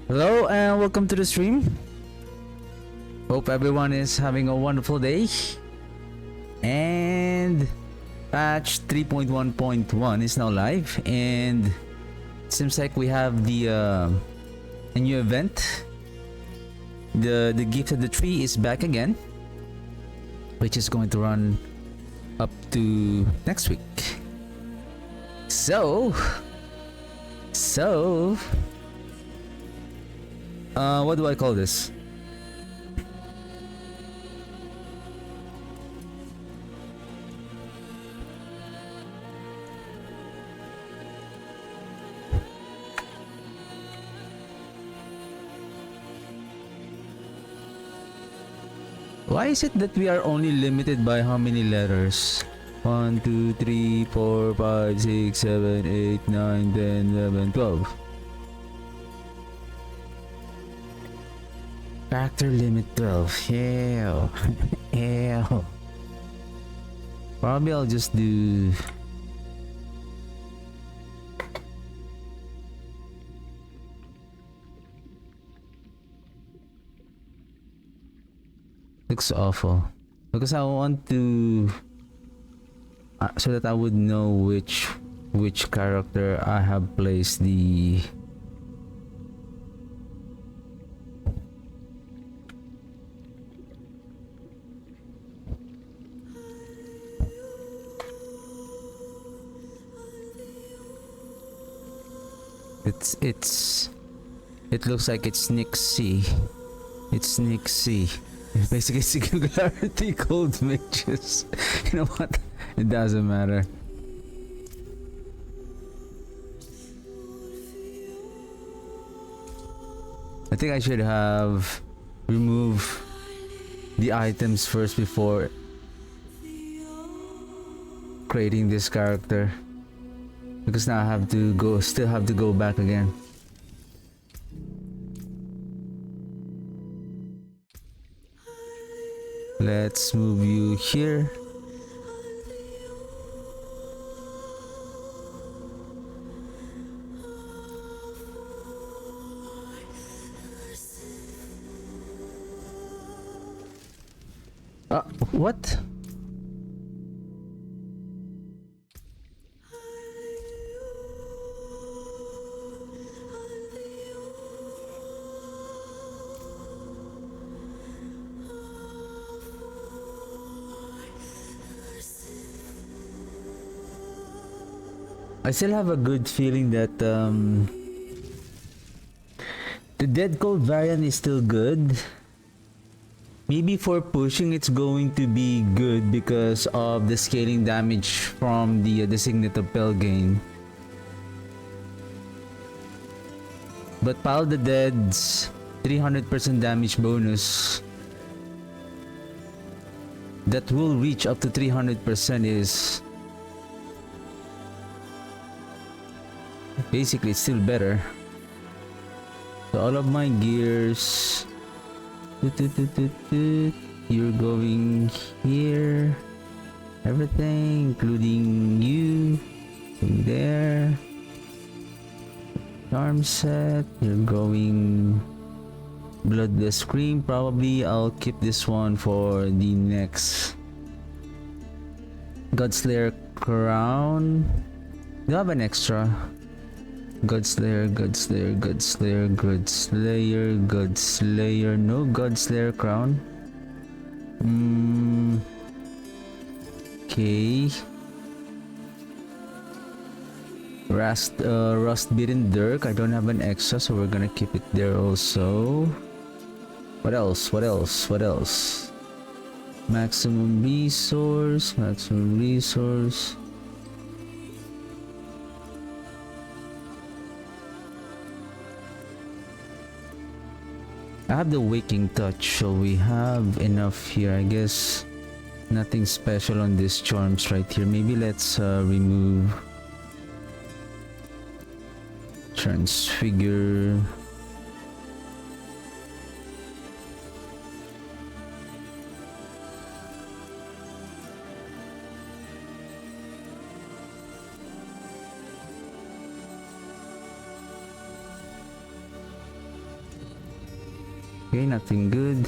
Hello and welcome to the stream. Hope everyone is having a wonderful day. And patch 3.1.1 is now live, and it seems like we have a new event. The gift of the tree is back again, which is going to run up to next week. So what do I call this? Why is it that we are only limited by how many letters? 1, 2, 3, 4, 5, 6, 7, 8, 9, 10, 11, 12. Character limit 12. Ew. Ew. Probably I'll just do... Looks awful. Because I want to... so that I would know which character I have placed the... It looks like it's Nick C. It's Nick C. Basically singularity gold mages. You know what? It doesn't matter. I think I should have removed the items first before creating this character, because now I have to go, still have to go back again. Let's move you here. What? I still have a good feeling that the Dead Cold variant is still good. Maybe for pushing it's going to be good because of the scaling damage from the Signet of Pelgain. But Pile of the Dead's 300% damage bonus that will reach up to 300% is basically still better. So all of my gears, you're going here, everything including you, there. Charm set, you're going Bloodless Scream. Probably I'll keep this one for the next Godslayer Crown. Do I have an extra? Godslayer, Godslayer, Godslayer, Godslayer, Godslayer. No Godslayer Crown. Okay. Rust-Beaten Dirk. I don't have an extra, so we're gonna keep it there also. What else? What else? What else? Maximum resource. Maximum resource. I have the Waking Touch, so we have enough here. I guess nothing special on these charms right here. Maybe let's remove Transfigure. Okay, nothing good.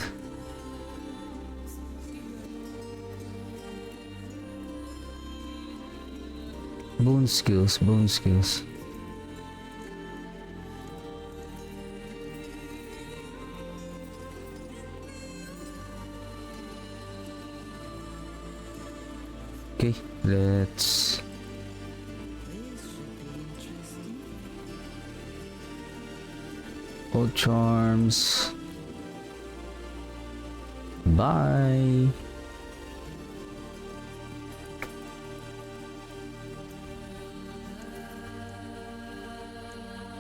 Bone skills, bone skills. Okay, let's... Old charms. Bye.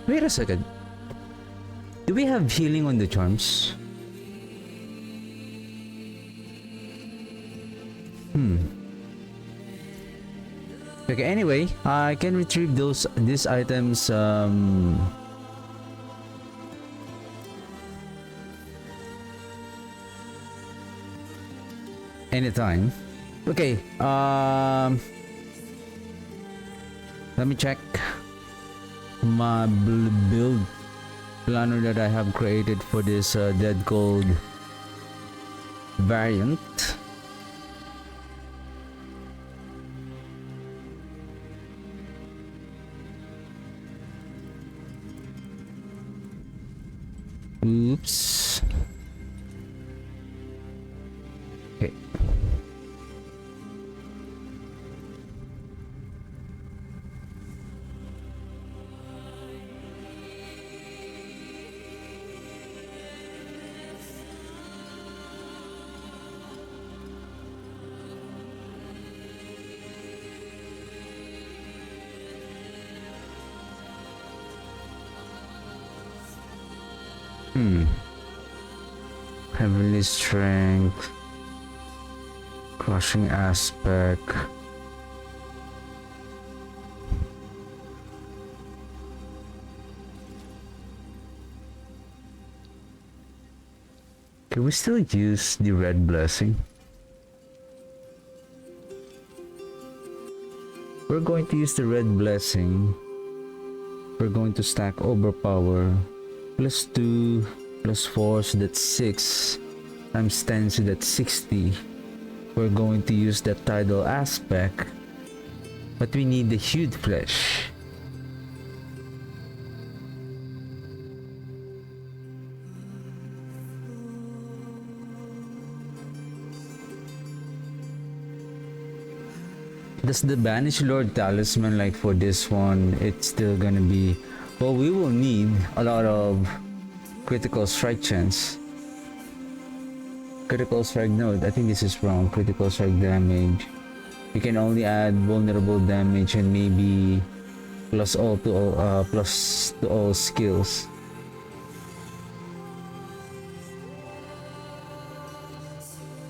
Wait a second. Do we have healing on the charms? Okay, anyway, I can retrieve these items anytime. Okay, let me check my build planner that I have created for this dead gold variant. Oops. Okay. Heavenly strength, crushing aspect. Can we still use the red blessing? We're going to use the red blessing. We're going to stack overpower +2 +4, so that's 6 times 10, so that's 60. We're going to use that tidal aspect, but we need the hued flesh. Does the Banished Lord talisman, like for this one, it's still gonna be... Well, we will need a lot of critical strike chance. Critical strike, no, I think this is wrong. Critical strike damage. You can only add vulnerable damage and maybe plus to all skills.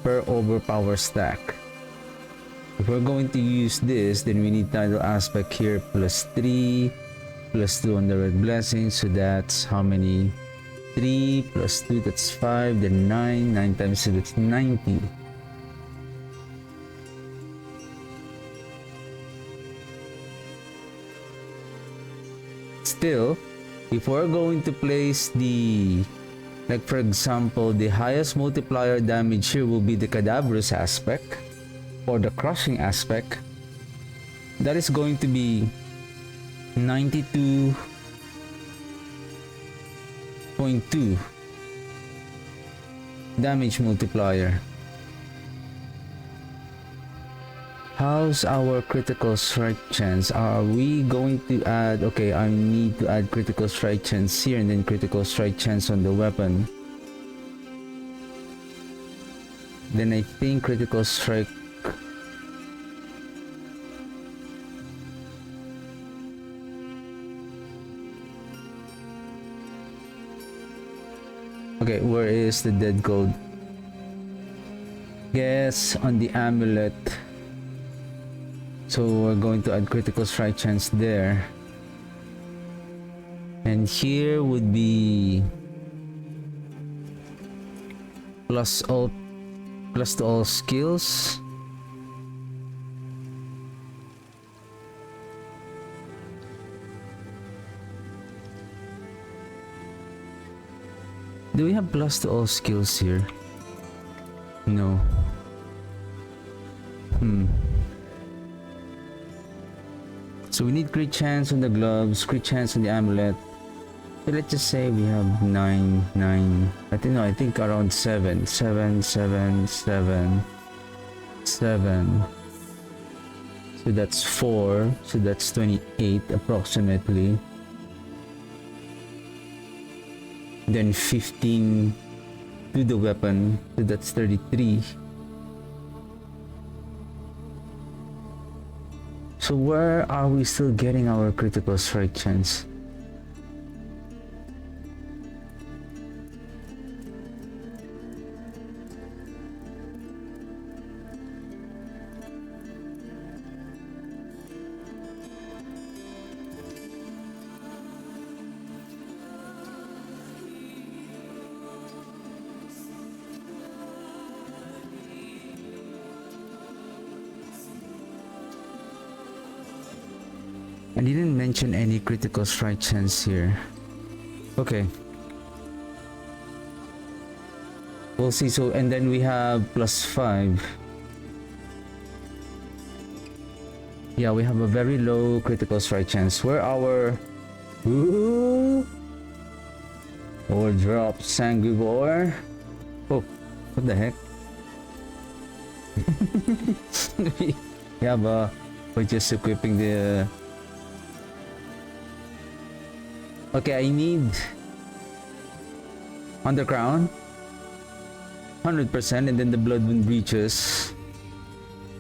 Per overpower stack. If we're going to use this, then we need tidal aspect here +3 +2 on the red blessing, so that's how many? 3 +2, that's 5, then 9 times 2, that's 90. Still, if we're going to place the, like for example, the highest multiplier damage here will be the cadaverous aspect or the crushing aspect. That is going to be 92.2 damage multiplier. How's our critical strike chance? Are we going to add... Okay, I need to add critical strike chance here and then critical strike chance on the weapon. Then I think critical strike... Okay, where is the dead gold? Yes, on the amulet. So we're going to add critical strike chance there. And here would be plus to all skills. Do we have plus to all skills here? No. So we need crit chance on the gloves, crit chance on the amulet. So let's just say we have 9. I think around 7. 7. So that's 4. So that's 28 approximately. Then 15 to the weapon. So that's 33. So where are we still getting our critical strike chance? I didn't mention any critical strike chance here. Okay. We'll see. So, and then we have +5. Yeah, we have a very low critical strike chance. Where our... Ooh! Or drop Sanguivore. Oh, what the heck? Yeah, but we're just equipping the... Okay, I need Underground 100% and then the Bloodwind Breaches.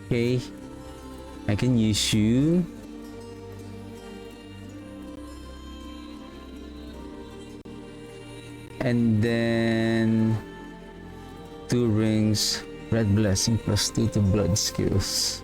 Okay, I can use you. And then 2 rings, Red Blessing +2 to blood skills.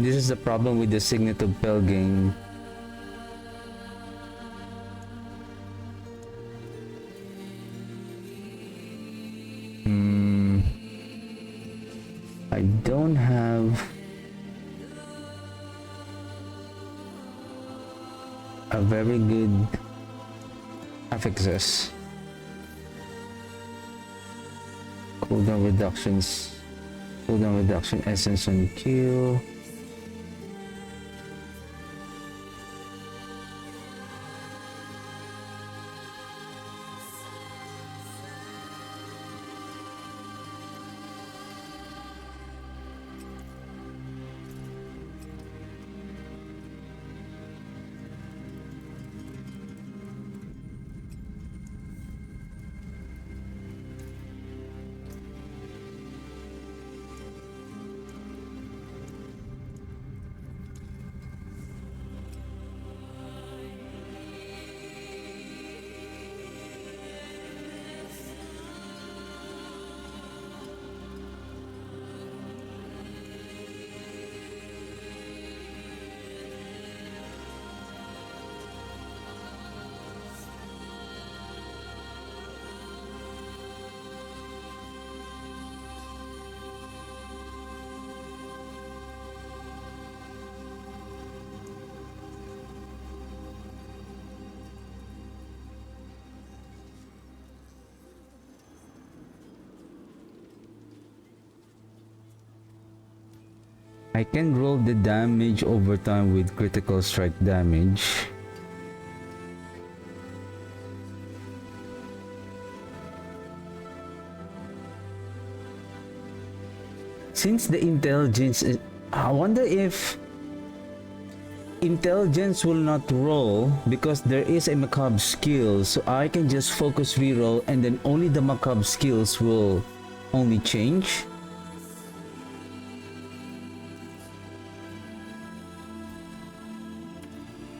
This is the problem with the Signet of Pelgame. I don't have a very good affixes. Cooldown reductions. Cooldown reduction essence on kill. I can roll the damage over time with critical strike damage. Since the intelligence is... I wonder if intelligence will not roll because there is a macabre skill, so I can just focus reroll and then only the macabre skills will only change.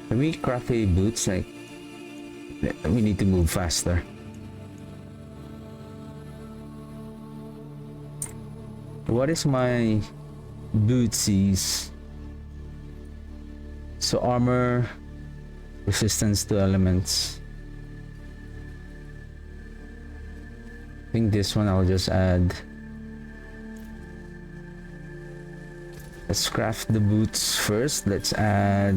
Can we craft a boots? Like, we need to move faster. What is my bootsies? So armor Resistance to elements. I think this one I'll just add. Let's craft the boots first. Let's add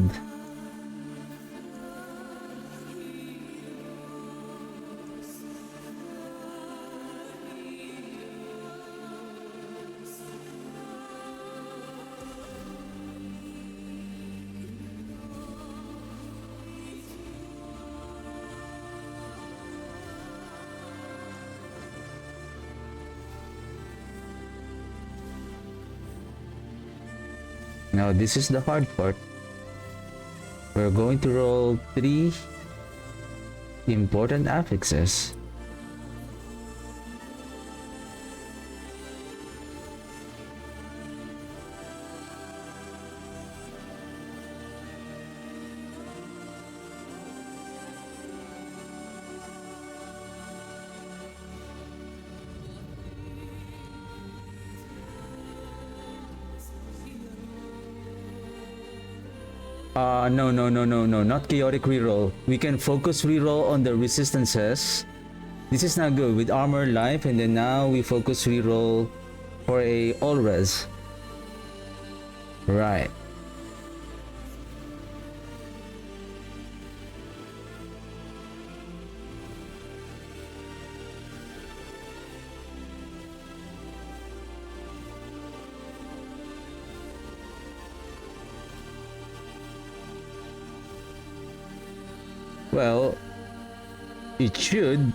now this is the hard part. We're going to roll 3 important affixes. No, not chaotic reroll. We can focus reroll on the resistances. This is not good with armor, life, and then now we focus reroll for a all res. Right. Well, it should.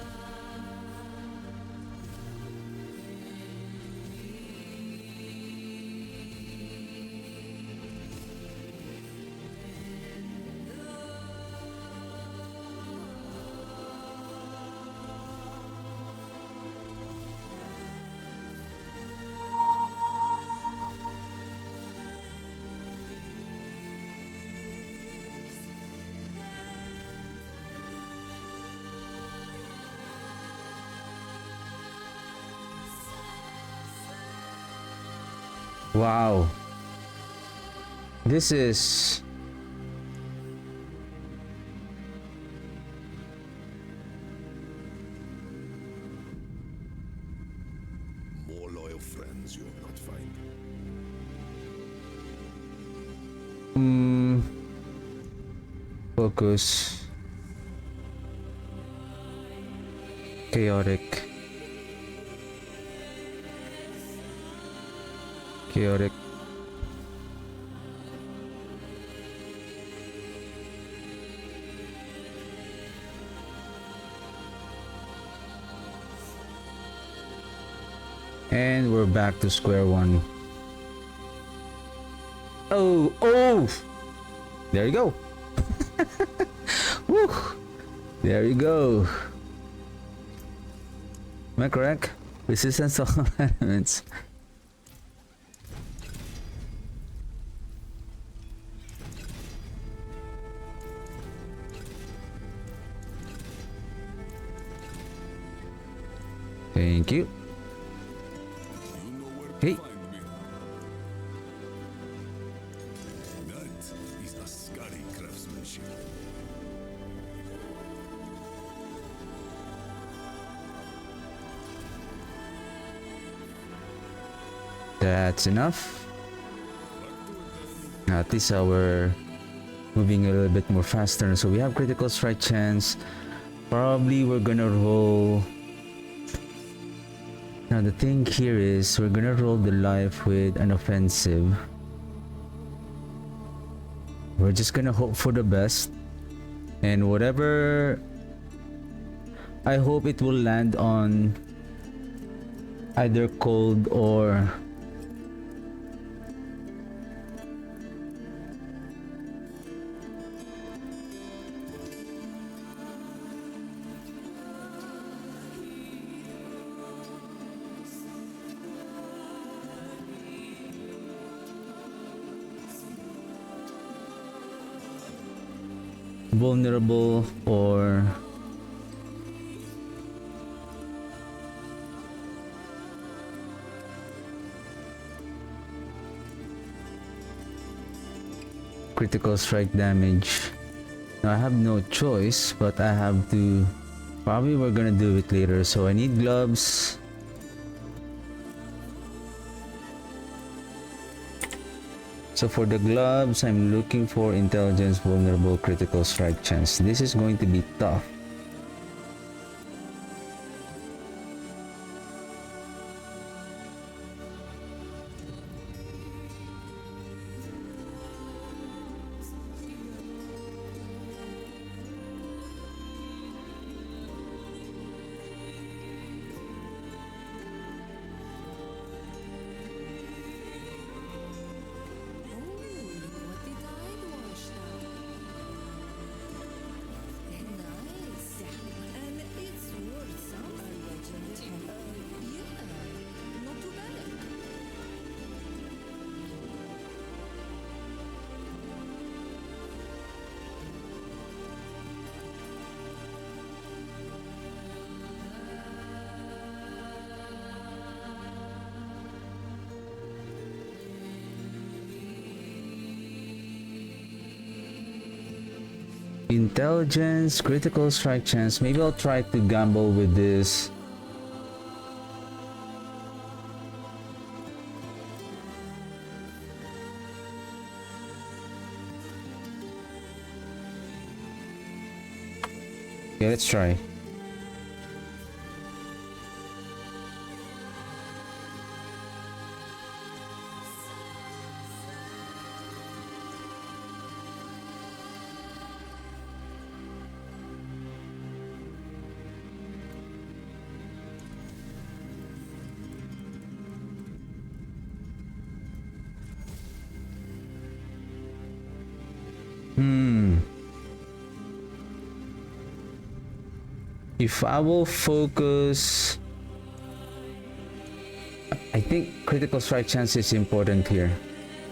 Wow. This is more loyal friends you will not find. Focus. Chaotic. Chaotic. And we're back to square one. Oh! There you go. Woo! There you go. Am I correct? Resistance to all elements. Thank you. You know where to Hey. find me. That is a scary craftsmanship. That's enough. Now at least we're moving a little bit more faster. So we have critical strike chance. Probably we're gonna roll. Now the thing here is we're gonna roll the life with an offensive. We're just gonna hope for the best. And whatever, I hope it will land on either cold or vulnerable or critical strike damage. Now I have no choice, but I have to. Probably we're gonna do it later. So I need gloves. So for the gloves, I'm looking for intelligence, vulnerable, critical strike chance. This is going to be tough. Intelligence, critical strike chance. Maybe I'll try to gamble with this. Yeah, let's try. If I will focus, I think critical strike chance is important here.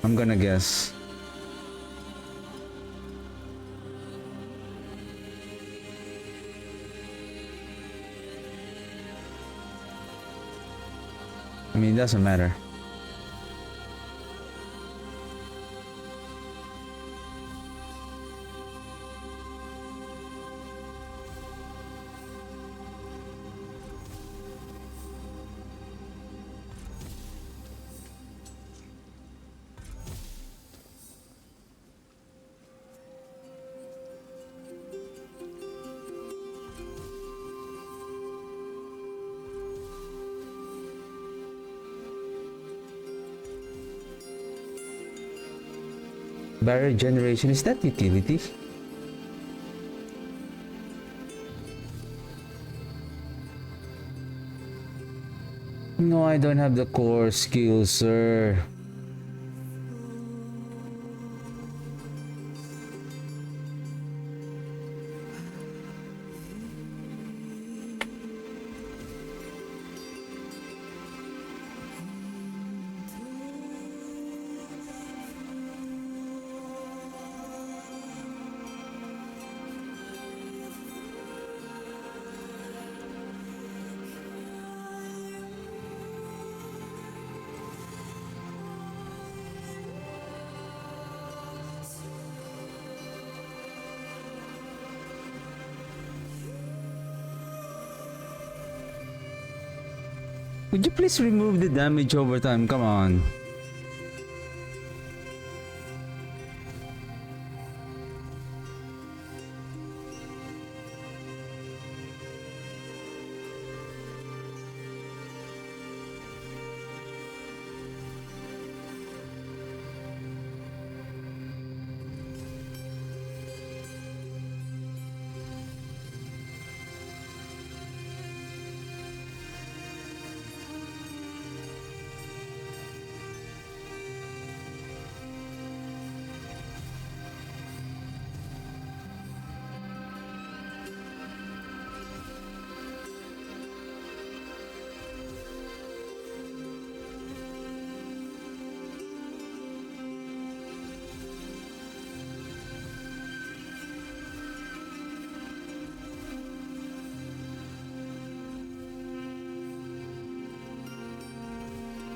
I'm gonna guess. I mean, it doesn't matter. Barrier generation, is that utility? No, I don't have the core skills, sir. Would you please remove the damage over time? Come on.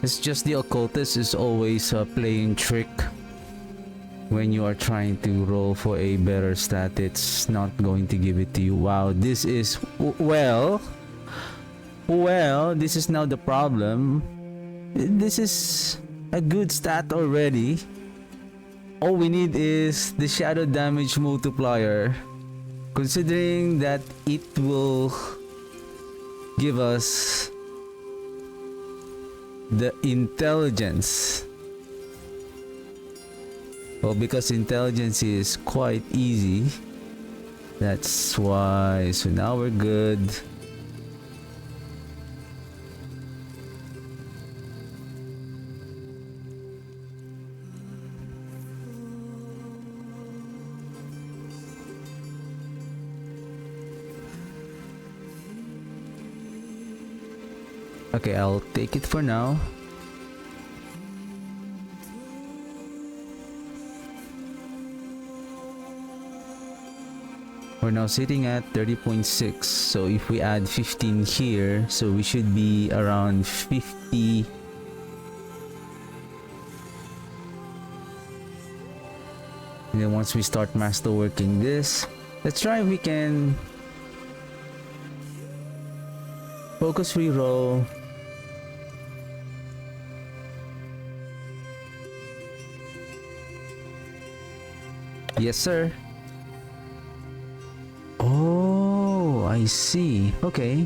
It's just the occultist is always playing trick. when you are trying to roll for a better stat, it's not going to give it to you. Wow, this is well, this is now the problem. This is a good stat already. All we need is the shadow damage multiplier, considering that it will give us the intelligence. Well, because intelligence is quite easy, that's why. So now we're good. Okay, I'll take it for now. We're now sitting at 30.6, so if we add 15 here, so we should be around 50. And then once we start masterworking this, let's try if we can focus reroll. Yes, sir. Oh, I see. Okay.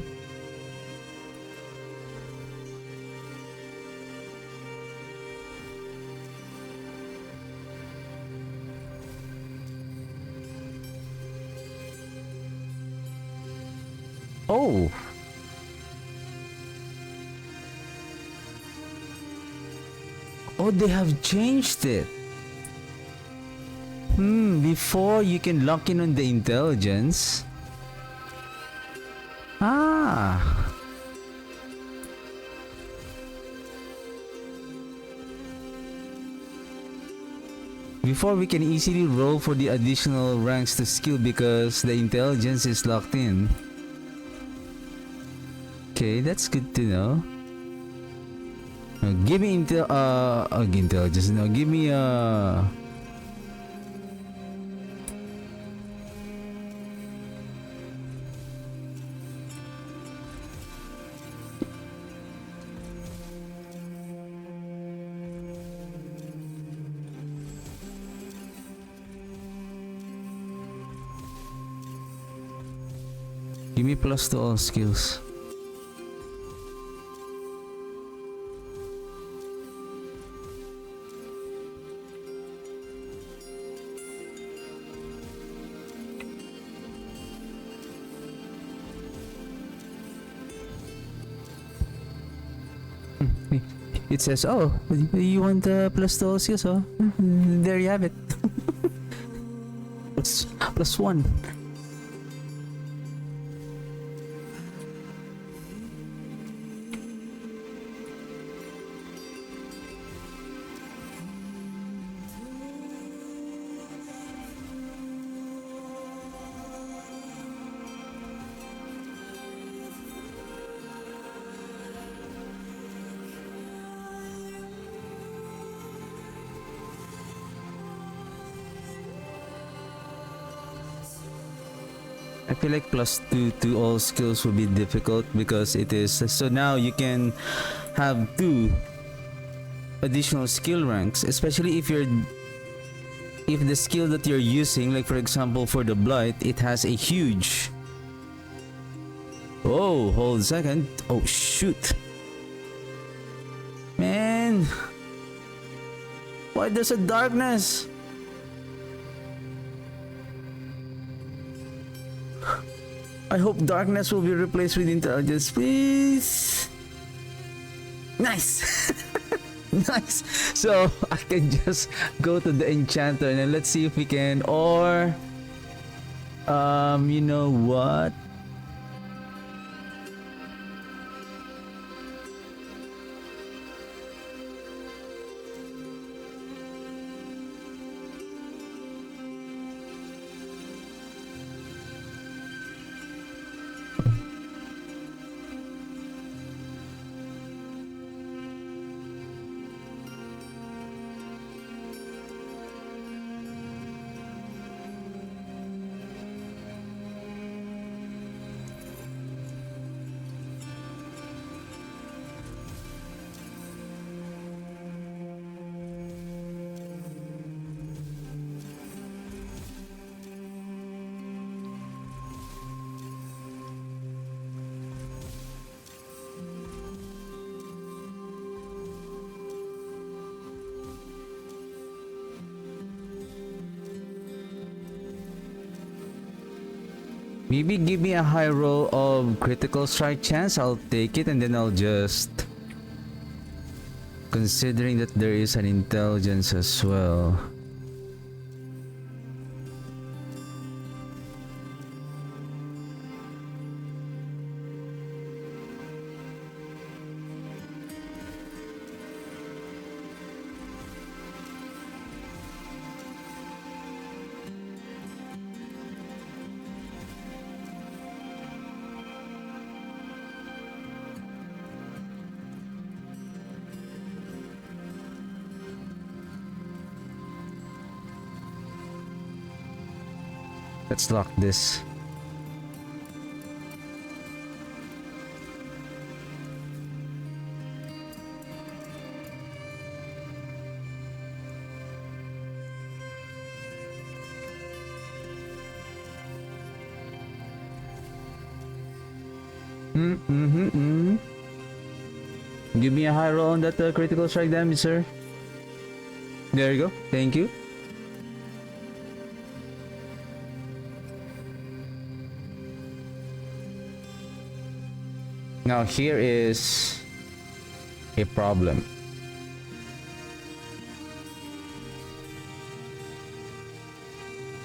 Oh. Oh, they have changed it. Before you can lock in on the intelligence. Ah. Before we can easily roll for the additional ranks to skill because the intelligence is locked in. Okay, that's good to know. Give me intelligence. No, give me give me plus to all skills. It says, oh, you want plus to all skills, oh? There you have it. plus one. I feel like plus 2 to all skills will be difficult because it is so now you can have 2 additional skill ranks, especially if the skill that you're using, like for example for the blight, it has a huge. Oh, hold a second. Oh shoot, man, why there's a darkness? I hope darkness will be replaced with intelligence, please. Nice. Nice. So I can just go to the enchanter and then let's see if we can, or you know what? Maybe give me a high roll of critical strike chance. I'll take it and then I'll just... Considering that there is an intelligence as well. Let's lock this. Give me a high roll on that critical strike damage, sir. There you go. Thank you. Now here is a problem.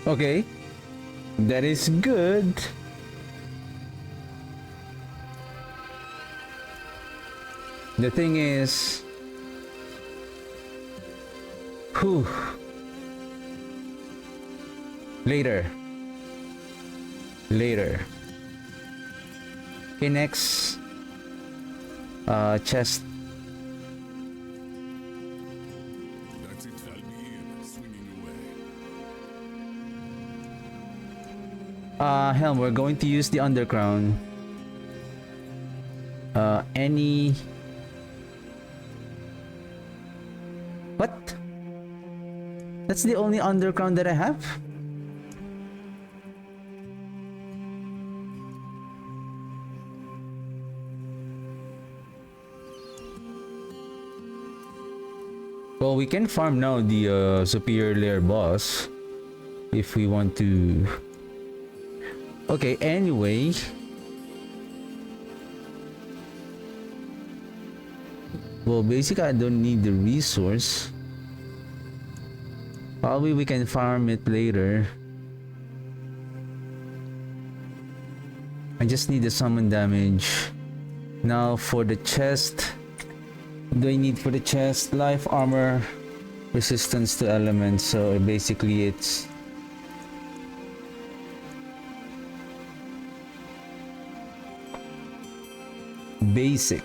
Okay, that is good. The thing is, whew, later. Okay, next. Chest. That's it, Valmir, swinging away. Helm, we're going to use the undercrown. Any... What? That's the only undercrown that I have? Well, we can farm now the superior layer boss if we want to. Okay, anyway. Well, basically I don't need the resource. Probably we can farm it later. I just need the summon damage. Now for the chest. Do I need for the chest? Life, armor, resistance to elements. So basically it's basic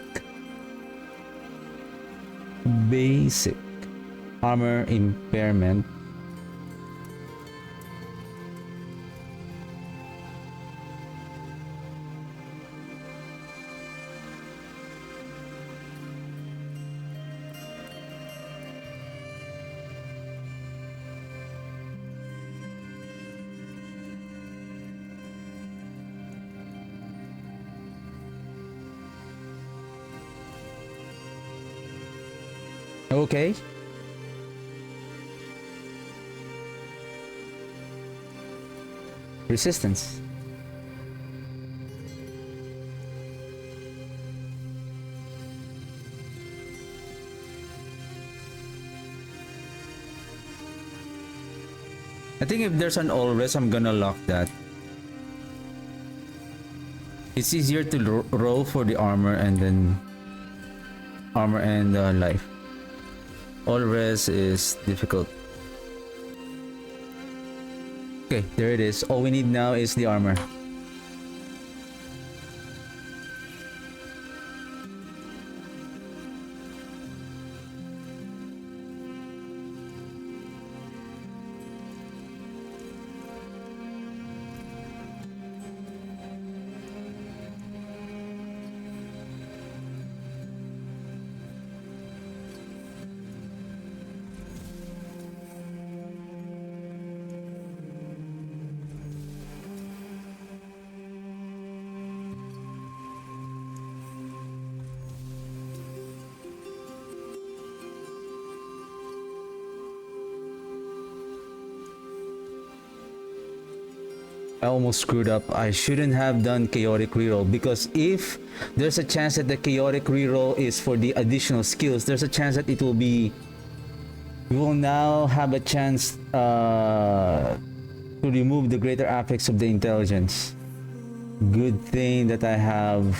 armor impairment. Okay. Resistance. I think if there's an all res, I'm gonna lock that. It's easier to roll for the armor and then armor and life. All res is difficult. Okay, there it is. All we need now is the armor. I almost screwed up. I shouldn't have done chaotic reroll, because if there's a chance that the chaotic reroll is for the additional skills, there's a chance that it will be, we will now have a chance to remove the greater affects of the intelligence. Good thing that I have.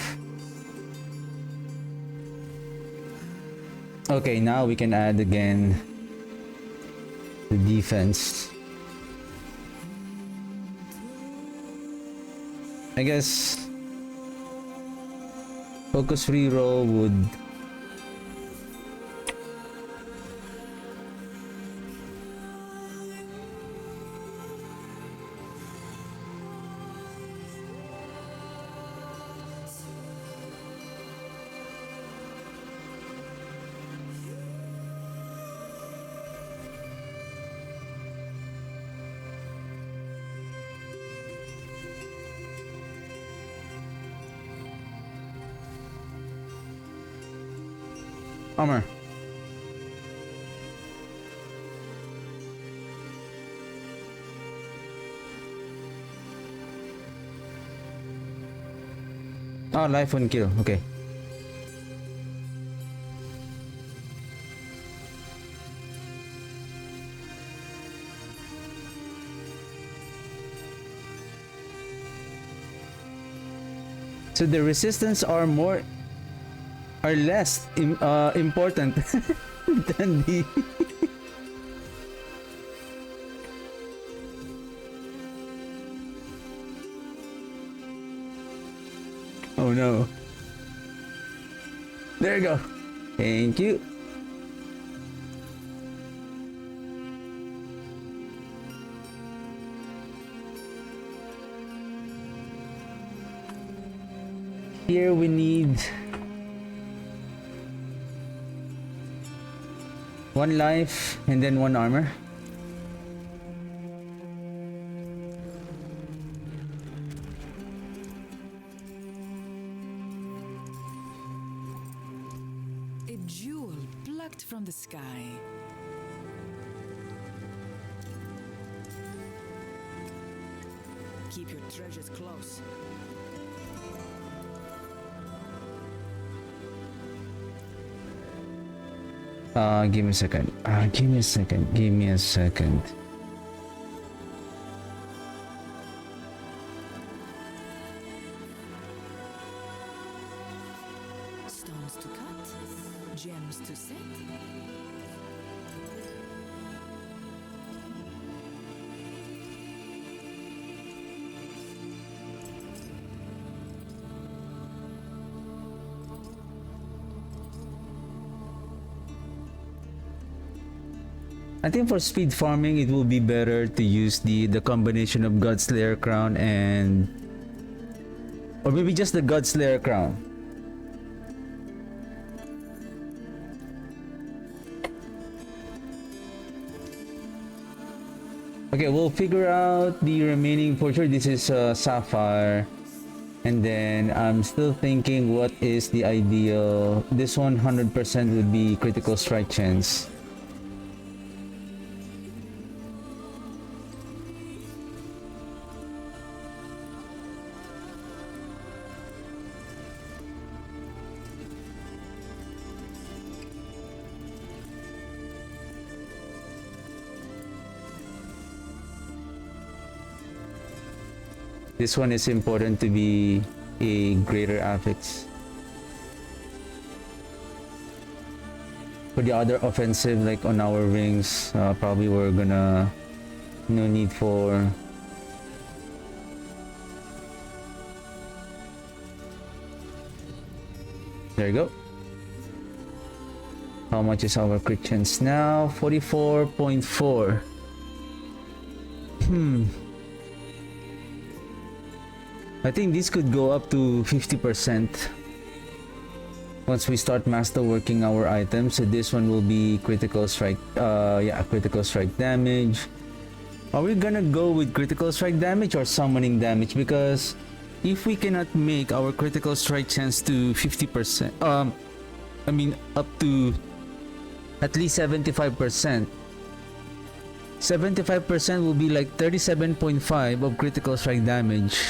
Okay, now we can add again the defense. I guess focus reroll would armor. Oh, life and kill. Okay. So the resistance are less important than the oh no. There you go. Thank you. Here we need 1 life and then 1 armor. A jewel plucked from the sky. Keep your treasures close. Give me a second. Give me a second. Give me a second. Stones to cut, gems to set. I think for speed farming, it will be better to use the combination of Godslayer crown and, or maybe just the Godslayer crown. Okay, we'll figure out the remaining for sure. This is Sapphire, and then I'm still thinking what is the ideal. This 100% would be critical strike chance. This one is important to be a greater affix. For the other offensive, like on our rings, probably we're gonna no need for there you go. How much is our crit chance now? 44.4. I think this could go up to 50% once we start masterworking our items. So this one will be critical strike, critical strike damage. Are we gonna go with critical strike damage or summoning damage? Because if we cannot make our critical strike chance to 50%, up to at least 75%, 75% will be like 37.5 of critical strike damage.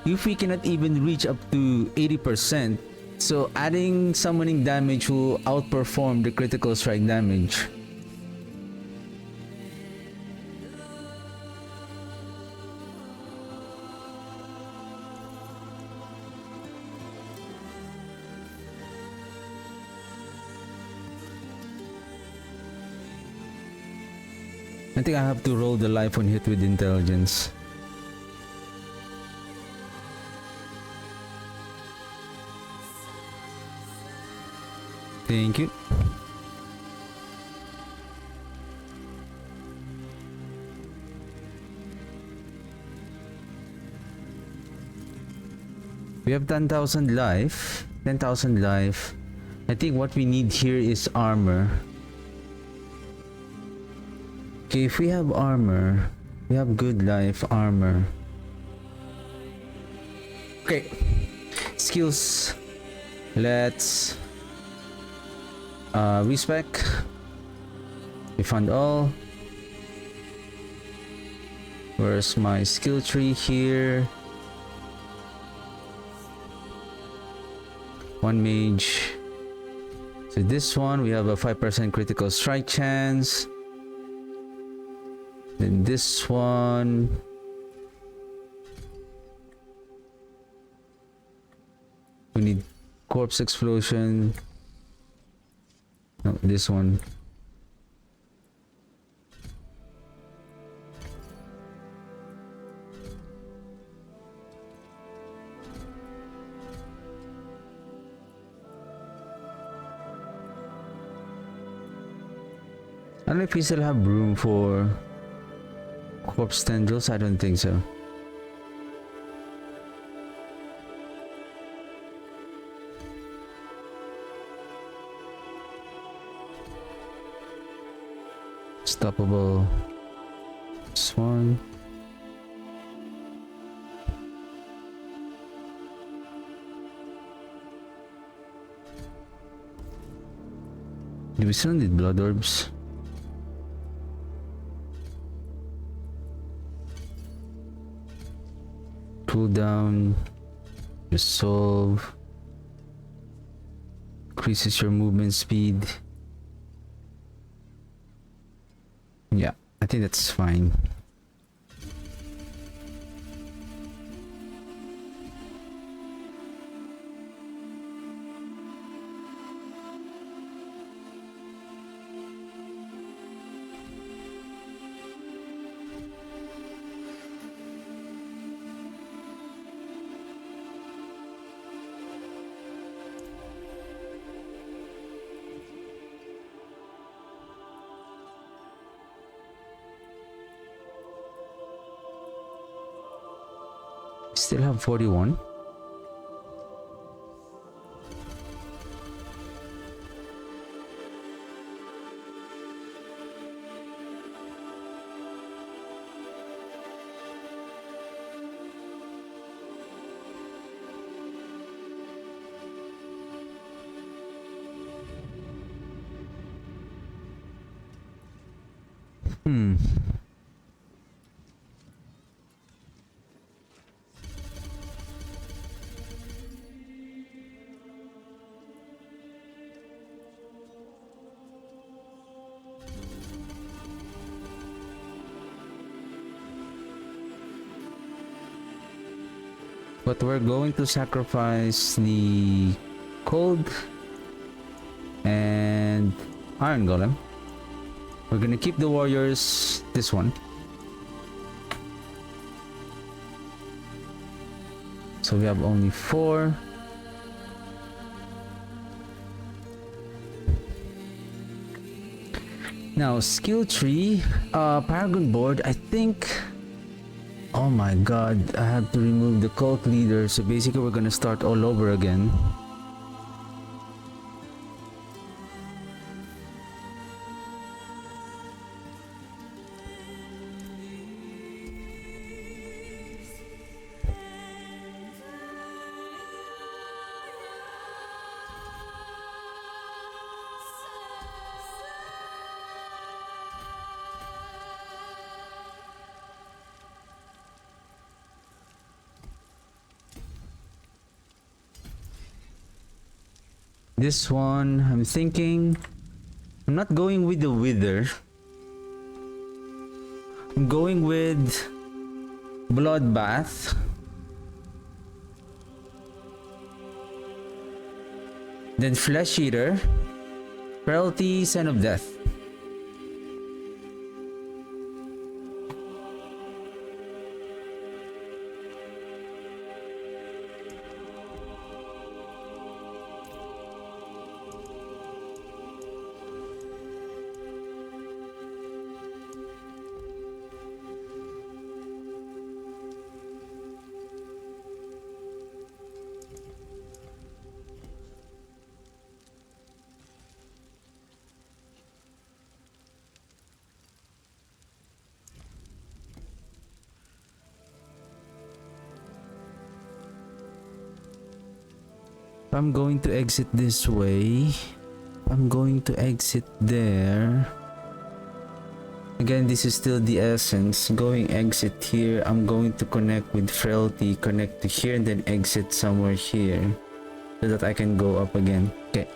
If we cannot even reach up to 80%, so adding summoning damage will outperform the critical strike damage. I think I have to roll the life on hit with intelligence. Thank you. We have 10,000 life. 10,000 life. I think what we need here is armor. Okay, if we have armor, we have good life armor. Okay. Skills. Let's respec. We found all. Where's my skill tree here? One mage. So this one we have a 5% critical strike chance. Then this one we need corpse explosion. No, this one. I don't know if we still have room for corpse tendrils. I don't think so. Stoppable. This one. Do we still need blood orbs? Cooldown, resolve, increases your movement speed. Yeah, I think that's fine. Still have 41. But we're going to sacrifice the cold and iron golem. We're gonna keep the warriors, this one. So we have only 4. Now skill tree, paragon board, I think. Oh my god, I have to remove the cult leader, so basically we're gonna start all over again. This one, I'm thinking I'm not going with the Wither. I'm going with Bloodbath. Then Flesh Eater. Frailty, Son of Death. If I'm going to exit this way, I'm going to exit there. Again, this is still the essence. Going exit here, I'm going to connect with Frailty, connect to here, and then exit somewhere here so that I can go up again. Okay.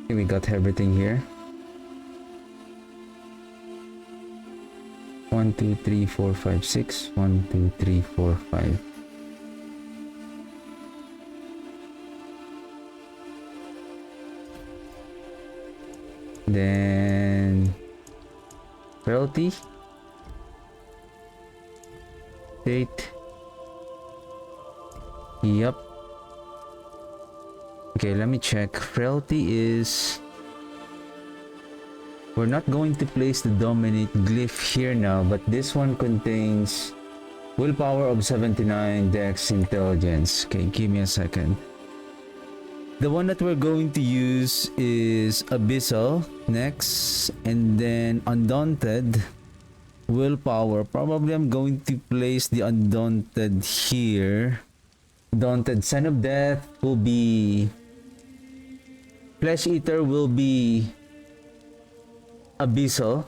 We got everything here. 1 2 3 4 5 6 1 2 3 4 5. Then Frailty, date. Yep. Okay, let me check. Frailty is... We're not going to place the dominate glyph here now, but this one contains willpower of 79, dex, intelligence. Okay, give me a second. The one that we're going to use is Abyssal next, and then Undaunted, willpower. Probably I'm going to place the Undaunted here. Daunted, Son of Death will be... Flesh Eater will be Abyssal.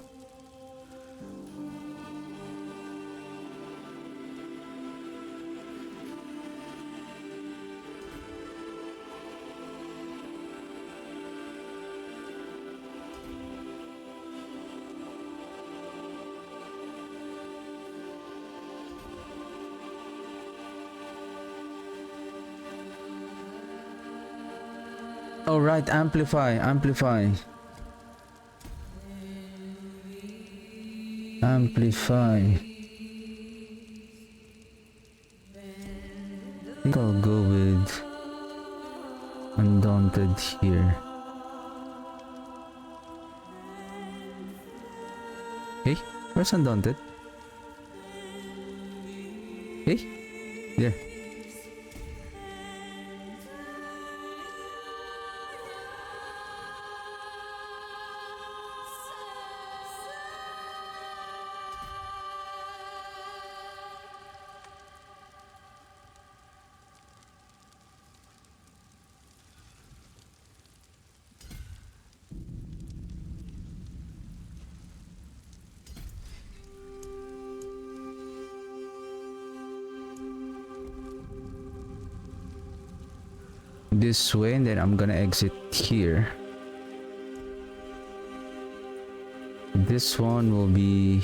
All right, amplify. Amplify. I think I'll go with Undaunted here. Hey, where's Undaunted? Hey, there. This way, and then I'm gonna exit here. This one will be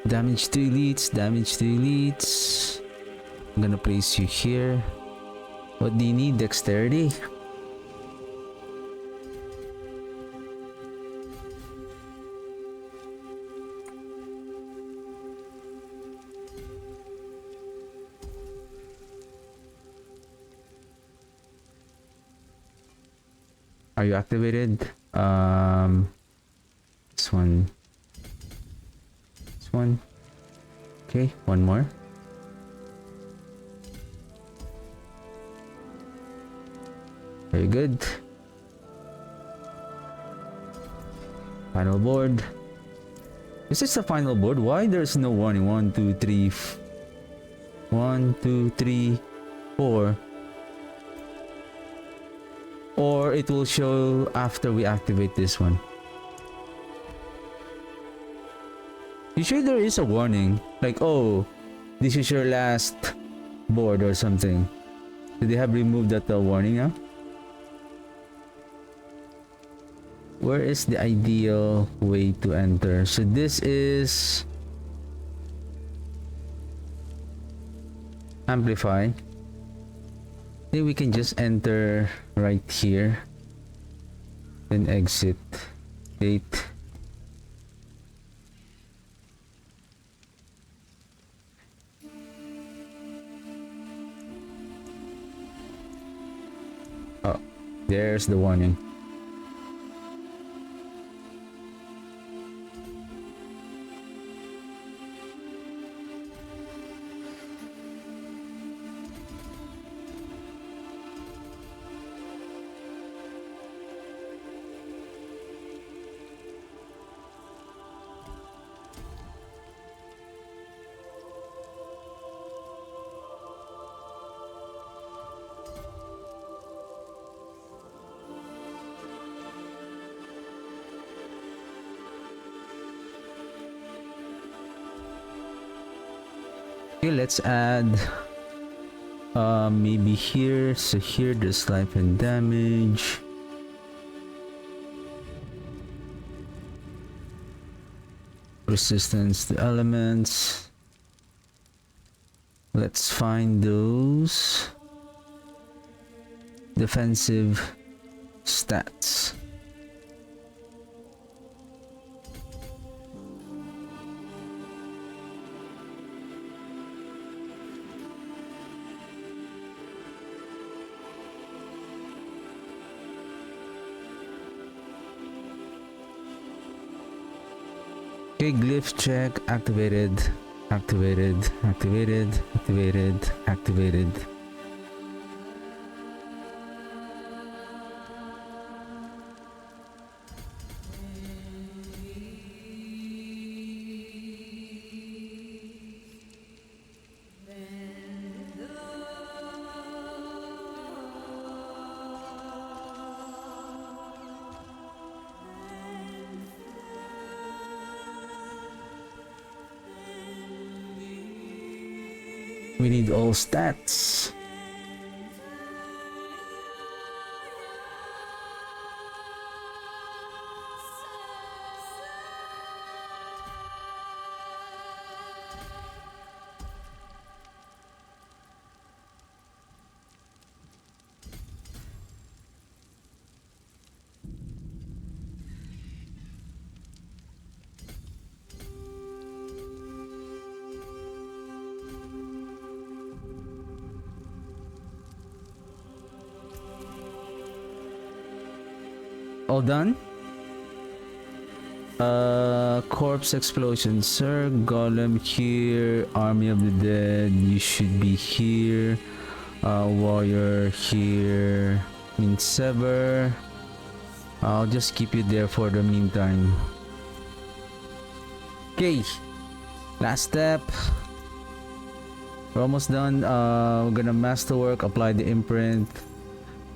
damage to elites, damage to elites. I'm gonna place you here. What do you need? Dexterity? Are you activated? This one. This one. Okay, one more. Very good. Final board. Is this the final board? Why there's no warning? 1, 2, 3. 1, 2, 3, 4. Or it will show after we activate this one. Usually there is a warning. Like, oh, this is your last board or something. So they have removed that warning now? Where is the ideal way to enter? So this is amplify. Then we can just enter right here. Then exit. Gate. Oh, there's the warning. Okay, let's add maybe here. So here there's life and damage. Resistance to elements. Let's find those defensive stats. Okay, glyph check activated, activated, activated, activated, activated. We need all stats. All done? Corpse explosion, sir. Golem here. Army of the dead. You should be here. Warrior here. Mean sever. I'll just keep you there for the meantime. Okay. Last step. We're almost done. We're gonna masterwork. Apply the imprint.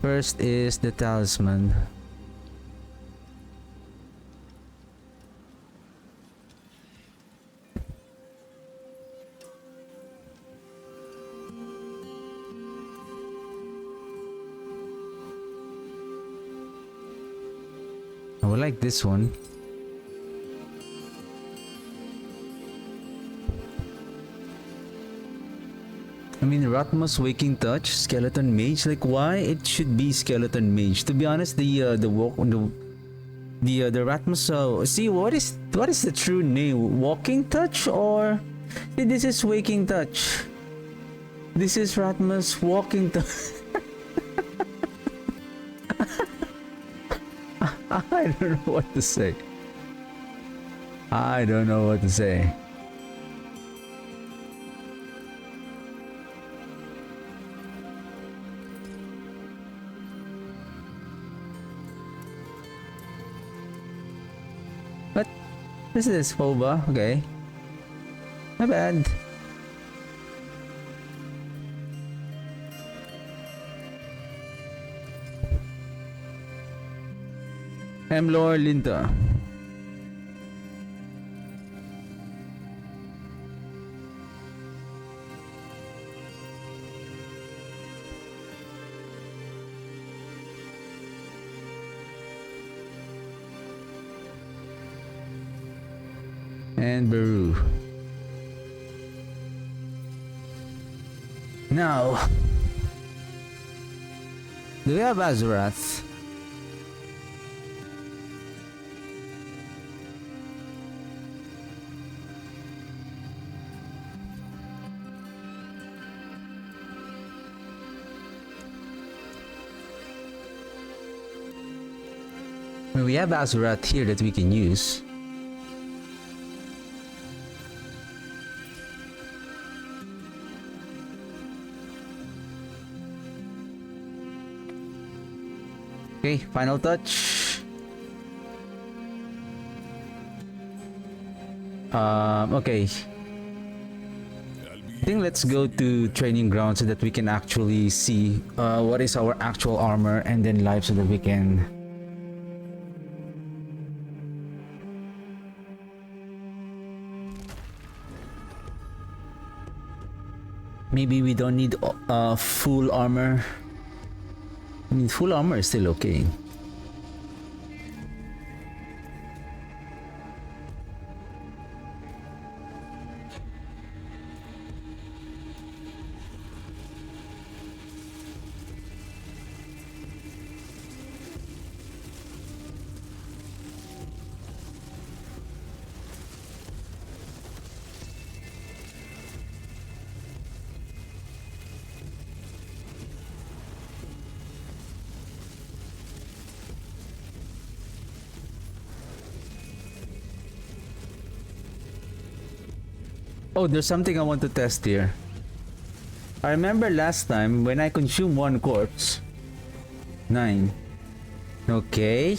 First is the talisman. I would like this one. I mean, Ratmus Waking Touch, Skeleton Mage. Like, why it should be Skeleton Mage? To be honest, the Ratmus. See, what is the true name? Walking Touch or this is Waking Touch? This is Ratmus Walking Touch. I don't know what to say. I don't know what to say. What? This is Foba. Okay. My bad. I'm Lord Linda. And Baru. Now, do we have Azurath? Well, we have Azurath here that we can use. Okay, final touch. Okay. I think let's go to training ground so that we can actually see what is our actual armor and then life so that we can maybe we don't need full armor. I mean, full armor is still okay. Oh, there's something I want to test here. I remember last time when I consumed one corpse. 9. Okay.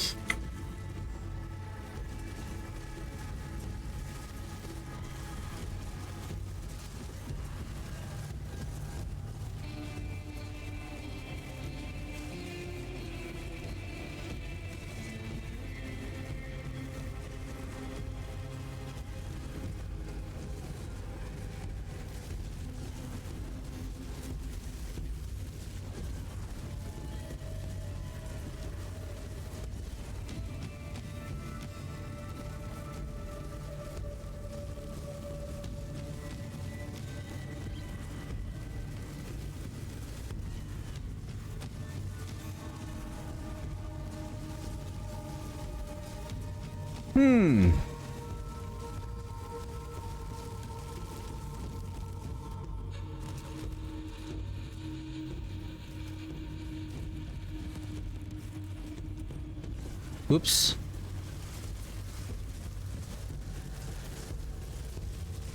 Oops.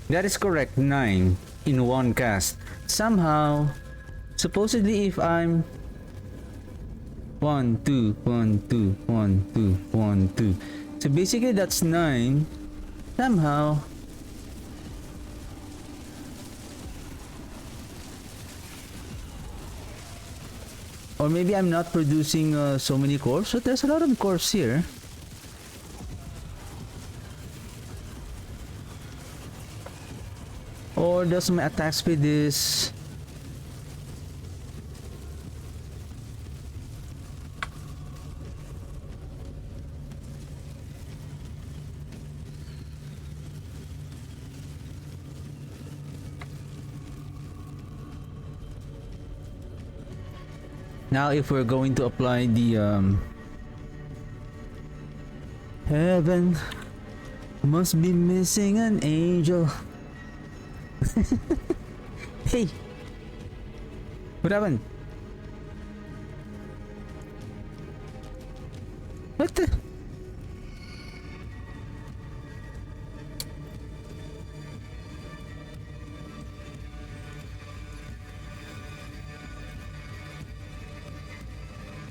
That is correct, 9 in one cast. Somehow, supposedly if I'm 1, 2, 1, 2, 1, 2, 1, 2. So basically that's 9. Somehow. Or maybe I'm not producing so many cores. So there's a lot of cores here. Or does my attack speed is... Now if we're going to apply the heaven must be missing an angel. Hey, what happened? What the?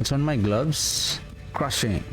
What's on my gloves? Crushing.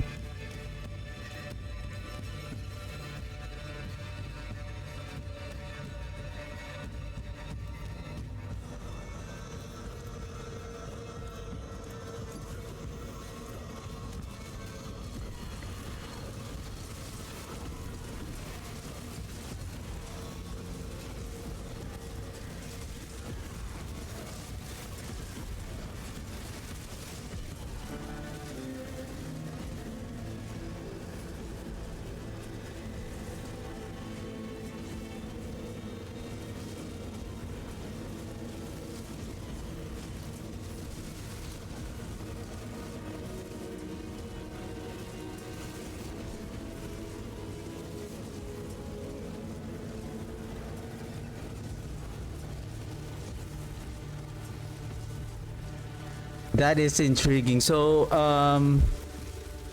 That is intriguing. So,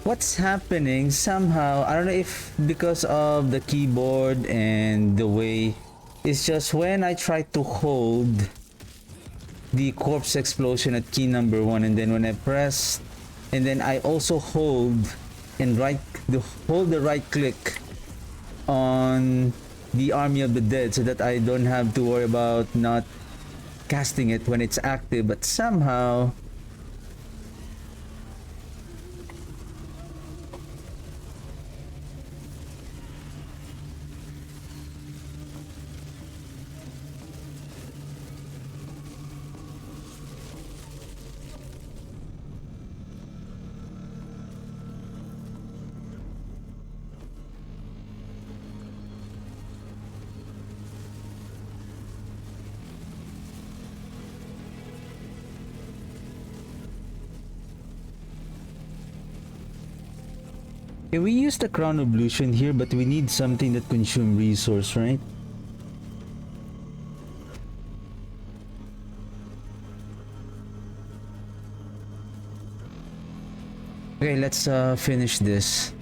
what's happening somehow, I don't know if because of the keyboard and the way, it's just when I try to hold the corpse explosion at key number 1, and then when I press, and then I also hold and hold the right click on the Army of the Dead so that I don't have to worry about not casting it when it's active, but somehow okay, we use the Crown Ablution here, but we need something that consumes resource, right? Okay, let's finish this.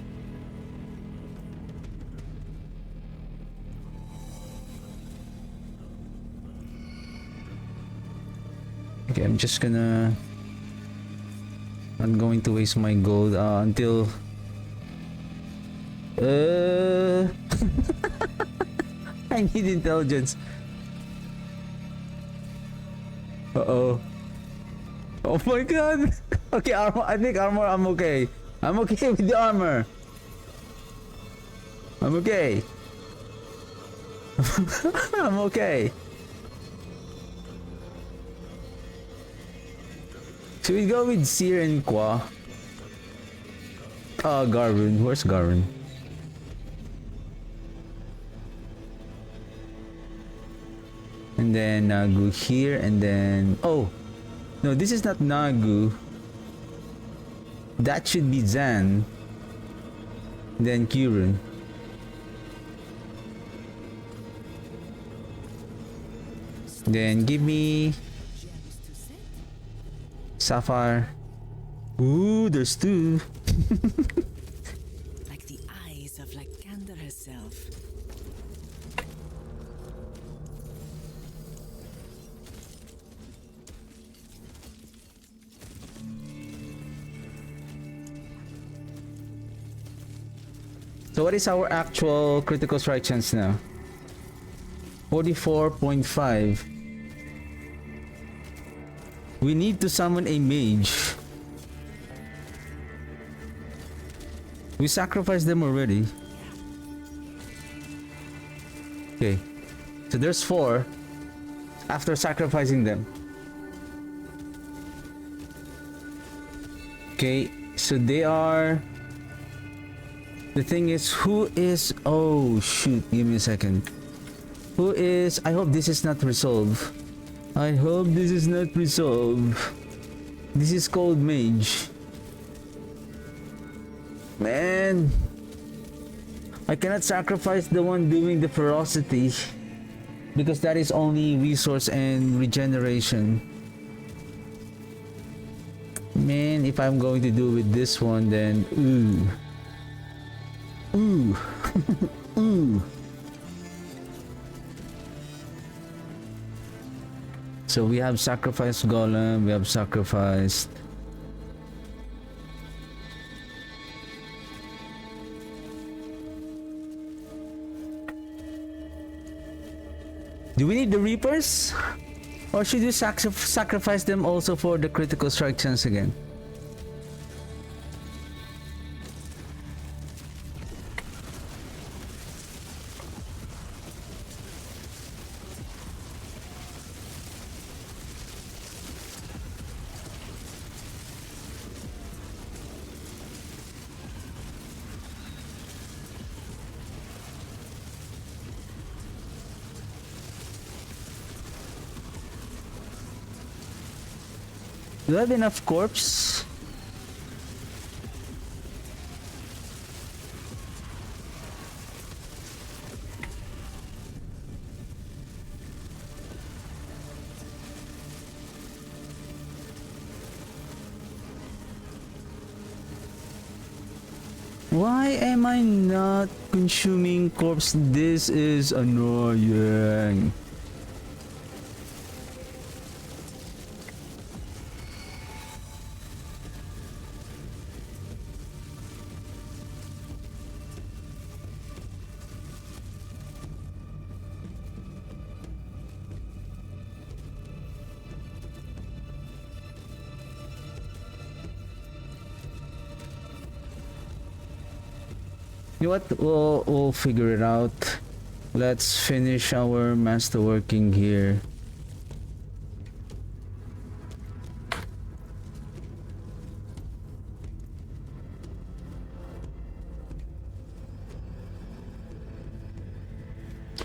Okay, I'm just gonna... I'm going to waste my gold until... I need intelligence. Uh-oh. Oh my god! Okay, armor. I think armor, I'm okay. I'm okay with the armor. I'm okay. I'm okay. Should we go with Seer and Qua? Garvin. Where's Garvin? And then Nagu here, and then... Oh! No, this is not Nagu. That should be Zan. Then Kurun. Then give me... Sapphire. Ooh, there's 2. Like the eyes of Lycander herself. So what is our actual critical strike chance now? 44.5. We need to summon a mage. We sacrificed them already. Okay. So there's 4 after sacrificing them. Okay, so they are... The thing is, who is... Oh, shoot. Give me a second. Who is... I hope this is not resolved. I hope this is not resolved. This is called Mage. Man. I cannot sacrifice the one doing the ferocity. Because that is only resource and regeneration. Man, if I'm going to do with this one, then... Ooh. Ooh. Ooh. So we have sacrificed Golem, we have sacrificed Do we need the Reapers? Or should you sacrifice them also for the critical strike chance again? Do I have enough corpse? Why am I not consuming corpse? This is annoying. You know what? We'll figure it out. Let's finish our masterworking here.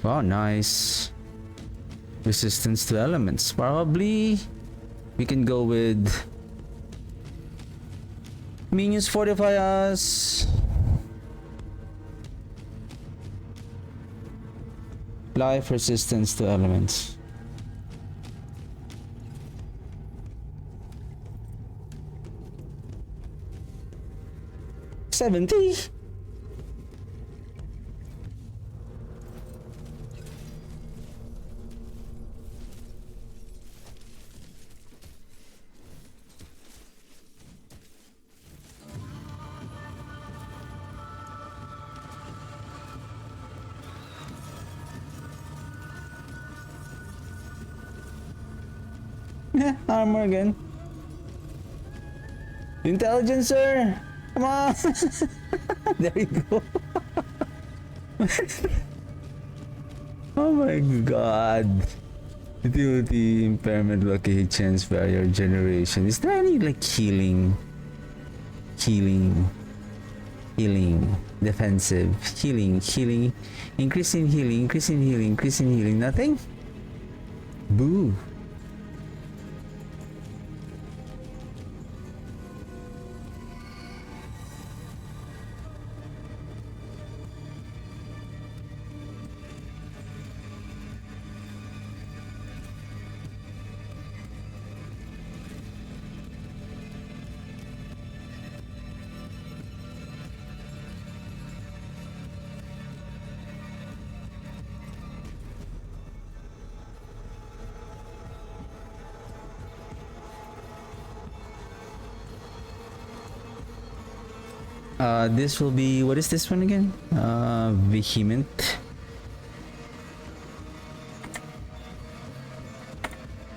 Wow, nice. Resistance to elements. Probably we can go with minions fortify us. Life resistance to elements. $70. Yeah, armor again. Intelligencer! Come on! There you go. Oh my god. Utility impairment blockade chance barrier generation. Is there any like healing? Defensive. Healing. Increasing healing. Nothing? Boo. This will be, what is this one again? Vehement.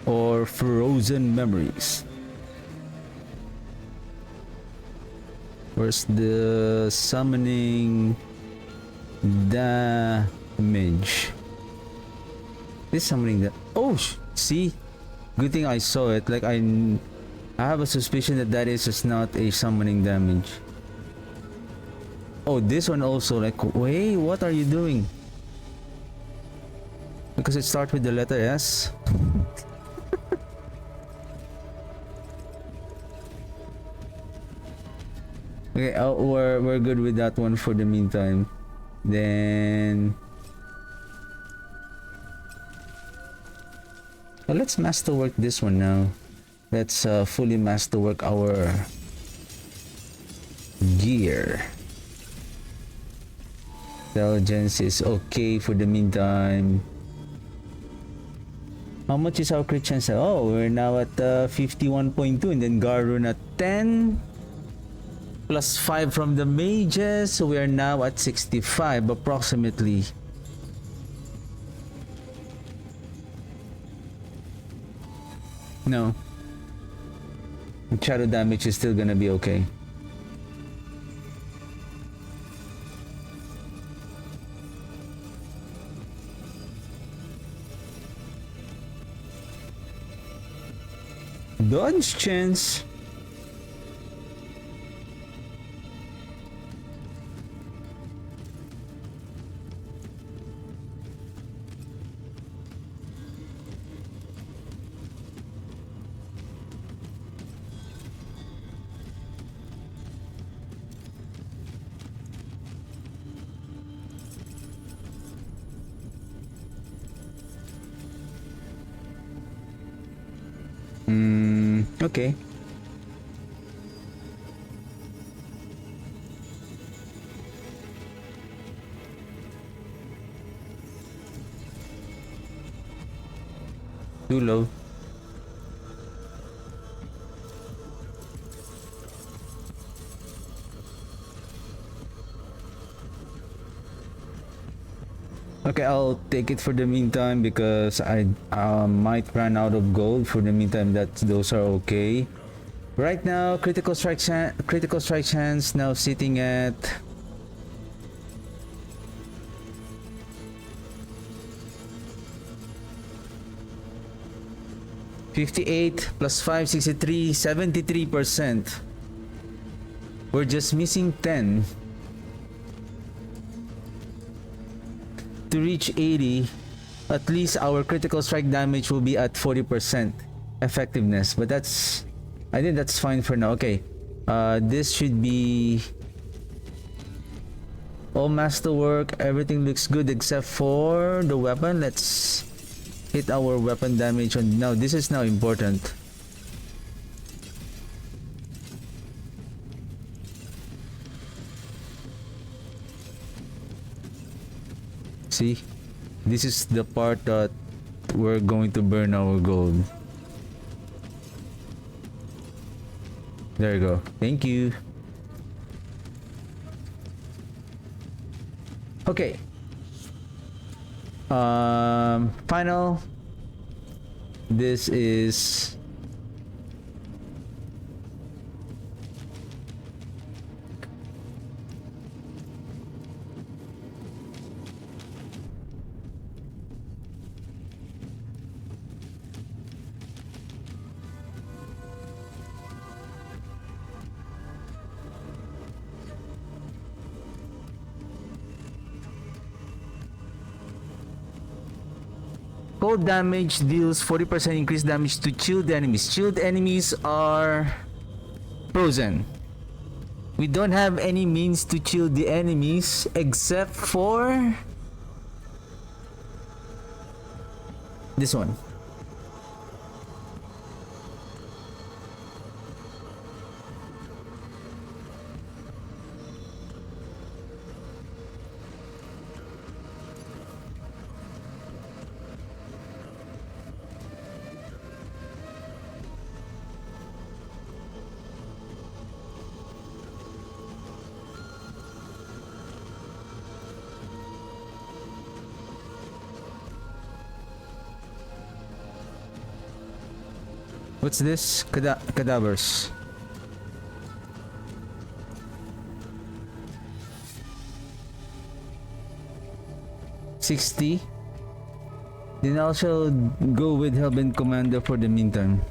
Or Frozen Memories. Where's the summoning damage? This summoning that. Oh, see? Good thing I saw it. Like I have a suspicion that that is just not a summoning damage. Oh, this one also, like, wait, what are you doing? Because it starts with the letter S. Okay, we're good with that one for the meantime. Then well, let's masterwork this one now. Let's fully masterwork our gear. Intelligence is okay for the meantime. How much is our crit chance? Oh, we're now at 51.2, and then Garun at 10. Plus 5 from the mages, so we are now at 65 approximately. No. Shadow damage is still gonna be okay. Dodge chance. Okay. Too low. Okay, I'll take it for the meantime because I might run out of gold. For the meantime, those are okay. Right now, critical strike chance now sitting at 58 plus 5, 63, 73%. We're just missing 10 to reach 80. At least our critical strike damage will be at 40% effectiveness, but I think that's fine for now. Okay, this should be all masterwork. Everything looks good except for the weapon. Let's hit our weapon damage on now. This is now important. See, this is the part that we're going to burn our gold. There you go. Thank you. Okay. Final. This is cold damage deals 40% increased damage to chilled enemies. Chilled enemies are frozen. We don't have any means to chill the enemies except for this one. What's this? Cadavers. $60. Then I shall go with Hellbent Commander for the meantime.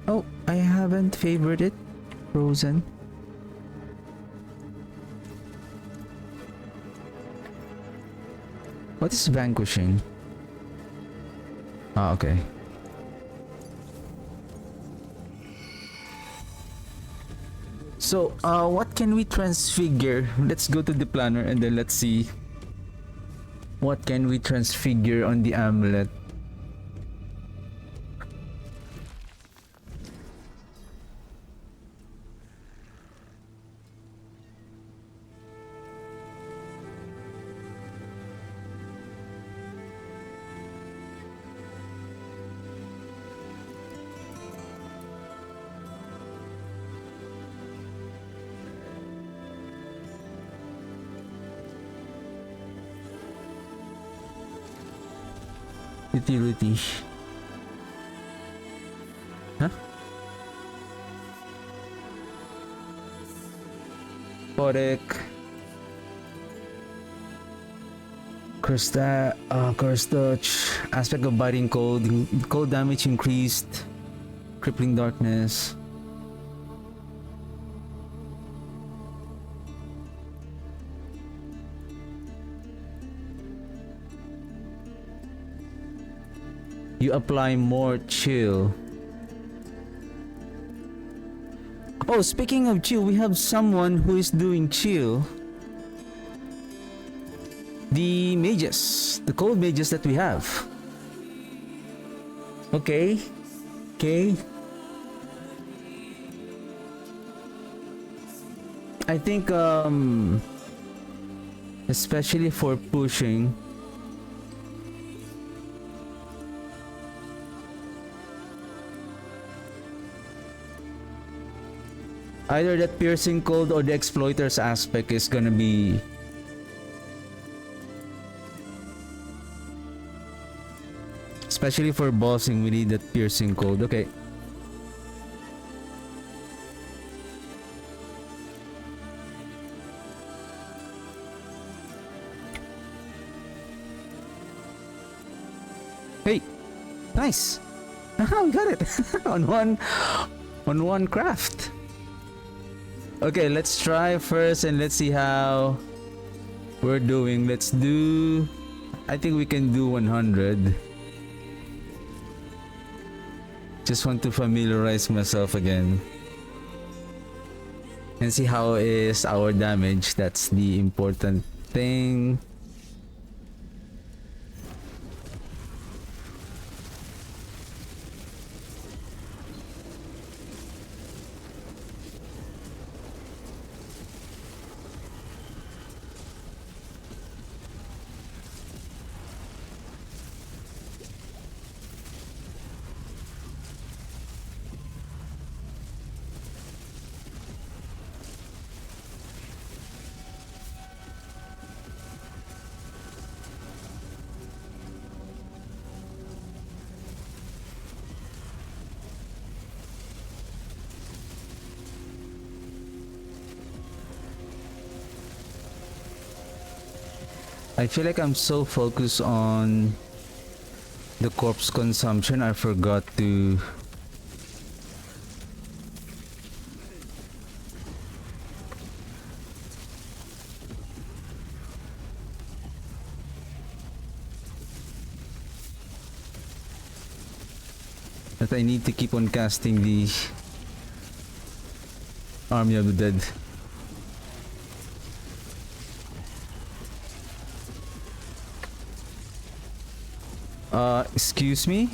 Oh, I haven't favored it. Frozen. What is vanquishing? Ah, okay. So, what can we transfigure? Let's go to the planner and then let's see what can we transfigure on the amulet. Utility. Huh? Podek. Curse touch. Aspect of biting cold. Cold damage increased. Crippling darkness. You apply more chill. Oh, speaking of chill, we have someone who is doing chill. The mages. The cold mages that we have. Okay. Okay. I think, especially for pushing, either that piercing cold or the exploiter's aspect is gonna be especially for bossing. We need that piercing cold. Okay. Hey, nice. We got it on one craft. Okay, let's try first and let's see how we're doing. Let's do, I think we can do 100. Just want to familiarize myself again and see how is our damage. That's the important thing. I feel like I'm so focused on the corpse consumption, I forgot to that I need to keep on casting the Army of the Dead. Excuse me?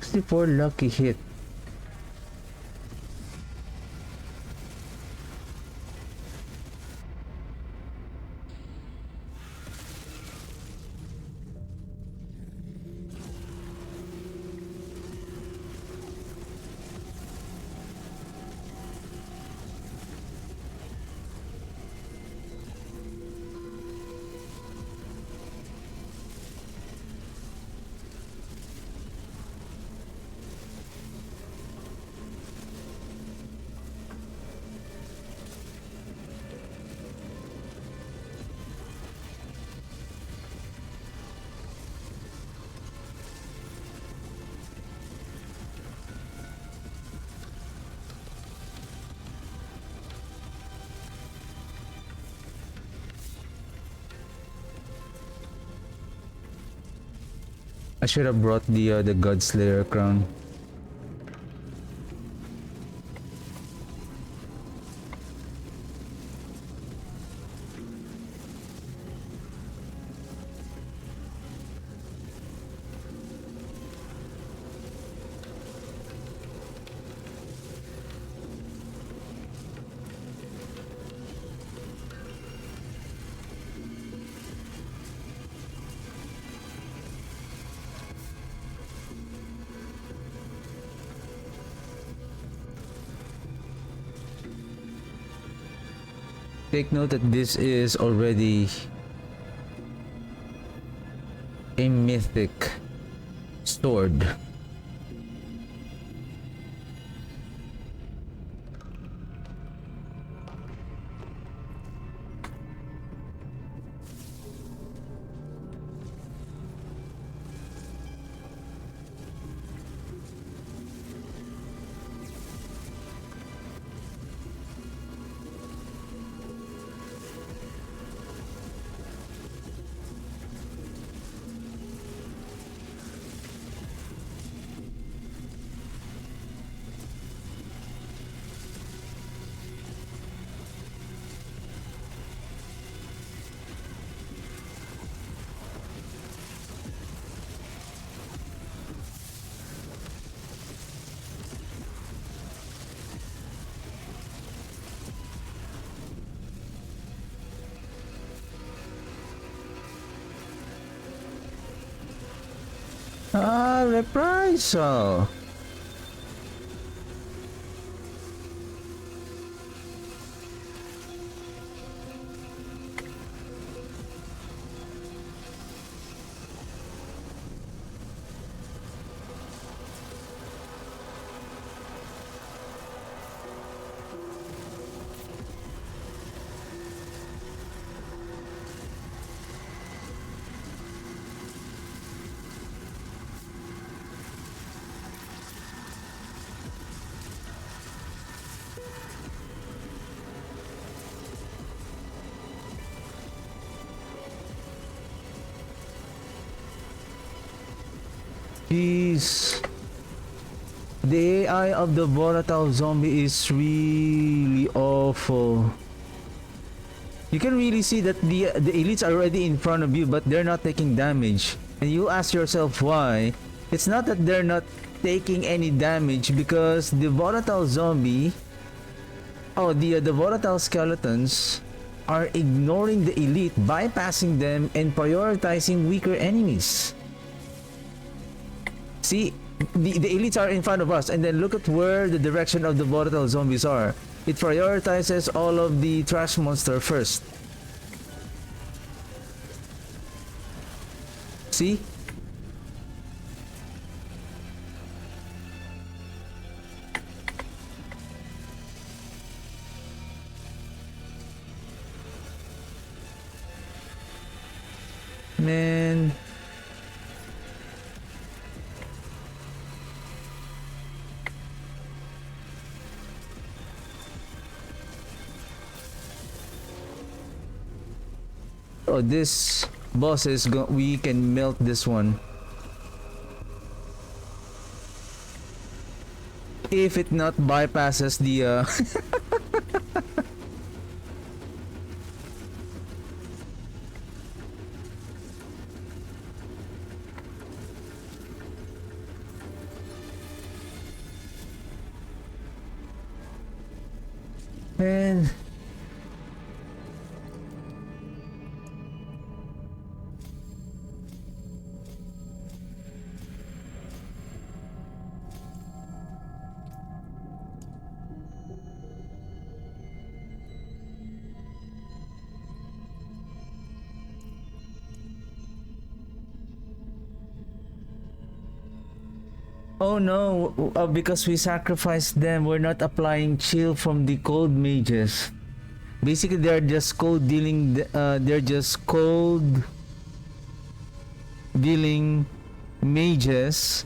64 lucky hit. I should have brought the Godslayer crown. Take note that this is already a mythic sword. Ah, reprisal. Jeez. The AI of the volatile zombie is really awful. You can really see that the elites are already in front of you, but they're not taking damage. And you ask yourself why. It's not that they're not taking any damage, because the volatile zombie, the volatile skeletons are ignoring the elite, bypassing them and prioritizing weaker enemies. See, the elites are in front of us, and then look at where the direction of the volatile zombies are. It prioritizes all of the trash monster first. See? Man. Oh, this boss is we can melt this one. If it not bypasses the Oh no, because we sacrificed them, we're not applying chill from the cold mages. Basically, they're just cold dealing. They're just cold dealing mages.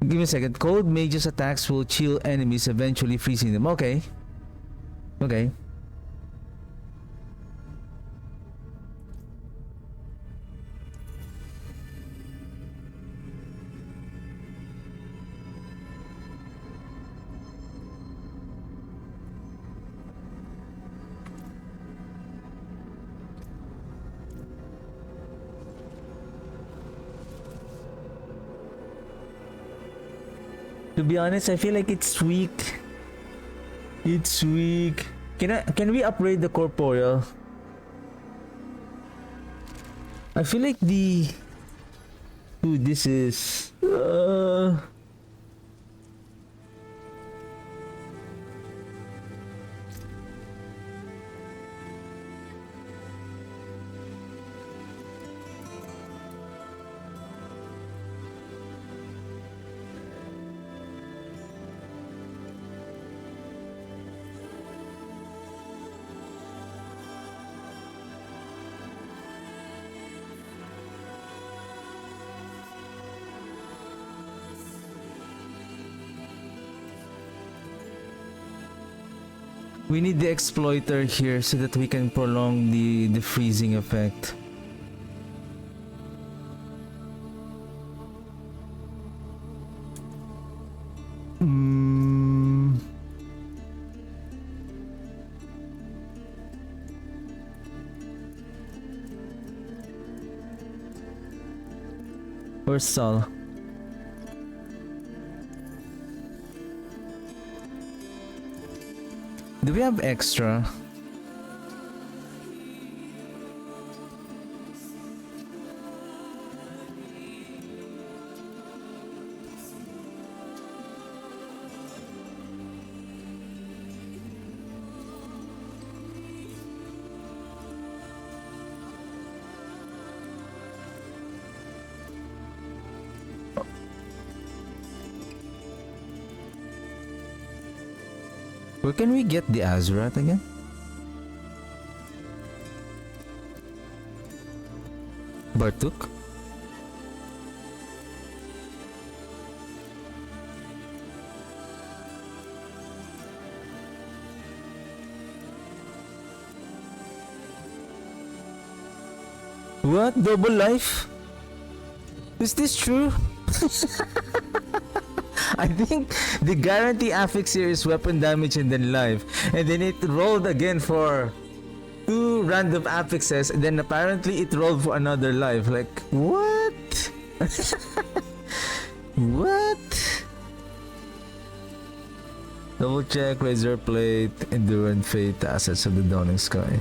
Give me a second. Cold mages attacks will chill enemies, eventually freezing them. Okay. Okay. To be honest, I feel like it's weak. It's weak. Can we upgrade the corporeal? I feel like the dude, this is we need the exploiter here so that we can prolong the freezing effect. Where's Sol? Do we have extra? Where can we get the Azurat again? Bartuk? What? Double life? Is this true? I think the guarantee affix here is weapon damage and then life. And then it rolled again for 2 random affixes, and then apparently it rolled for another life. Like, what? What? Double check, razor plate, endurance, fate, assets of the dawning sky.